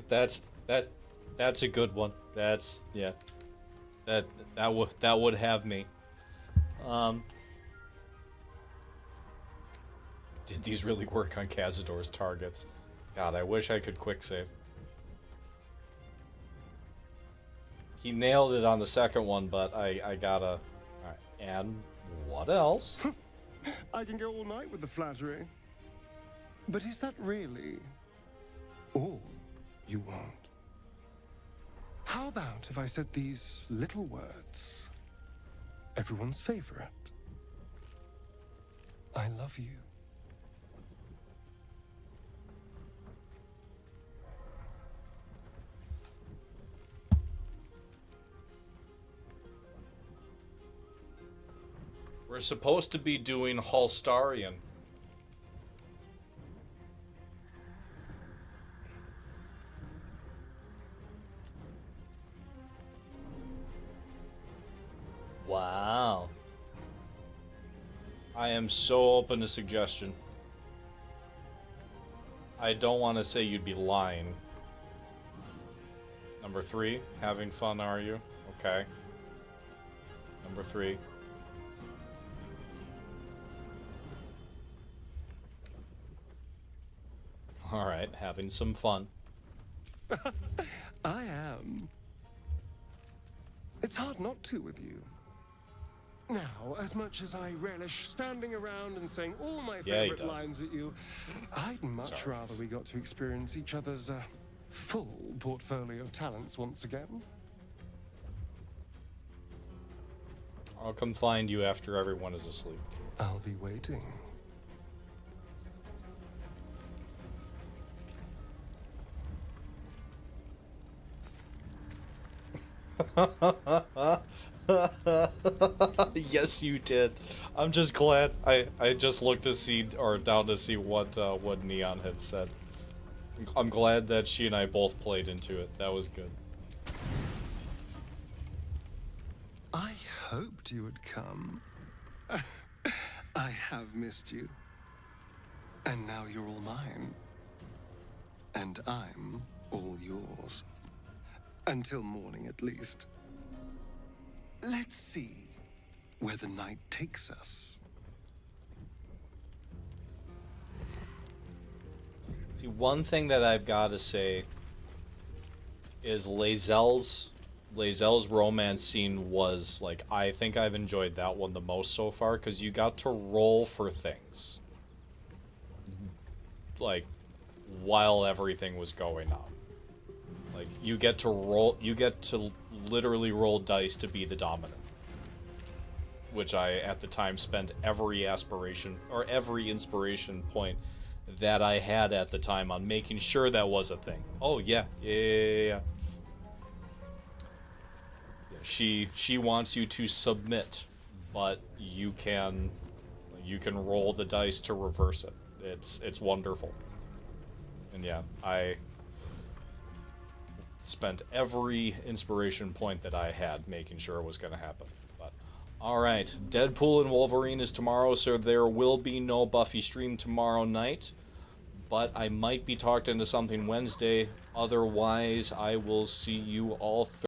That's a good one. That's yeah. That would have me. Did these really work on Cazador's targets? God, I wish I could quick save. He nailed it on the second one, but I gotta... Alright, and what else? I can go all night with the flattery. But is that really all you want? How about if I said these little words? Everyone's favorite. I love you. We're supposed to be doing Halstarian. Wow. I am so open to suggestion. I don't want to say you'd be lying. Number 3, having fun, are you? Okay. Number 3. Alright, having some fun. I am. It's hard not to with you. Now, as much as I relish standing around and saying all my favorite lines at you, I'd much rather we got to experience each other's full portfolio of talents once again. I'll come find you after everyone is asleep. I'll be waiting. Yes, you did. I'm just glad. I just looked to see, or down to see what Neon had said. I'm glad that she and I both played into it. That was good. I hoped you would come. I have missed you. And now you're all mine. And I'm all yours. Until morning, at least. Let's see where the night takes us. See, one thing that I've got to say is Lae'zel's romance scene was, like, I think I've enjoyed that one the most so far, because you got to roll for things. Like, while everything was going on. Like, you get to literally roll dice to be the dominant. Which I, at the time, spent every aspiration, or every inspiration point that I had at the time on making sure that was a thing. Oh, yeah. She wants you to submit, but you can roll the dice to reverse it. It's wonderful. And yeah, I spent every inspiration point that I had making sure it was going to happen. But alright, Deadpool and Wolverine is tomorrow, so there will be no Buffy stream tomorrow night. But I might be talked into something Wednesday. Otherwise, I will see you all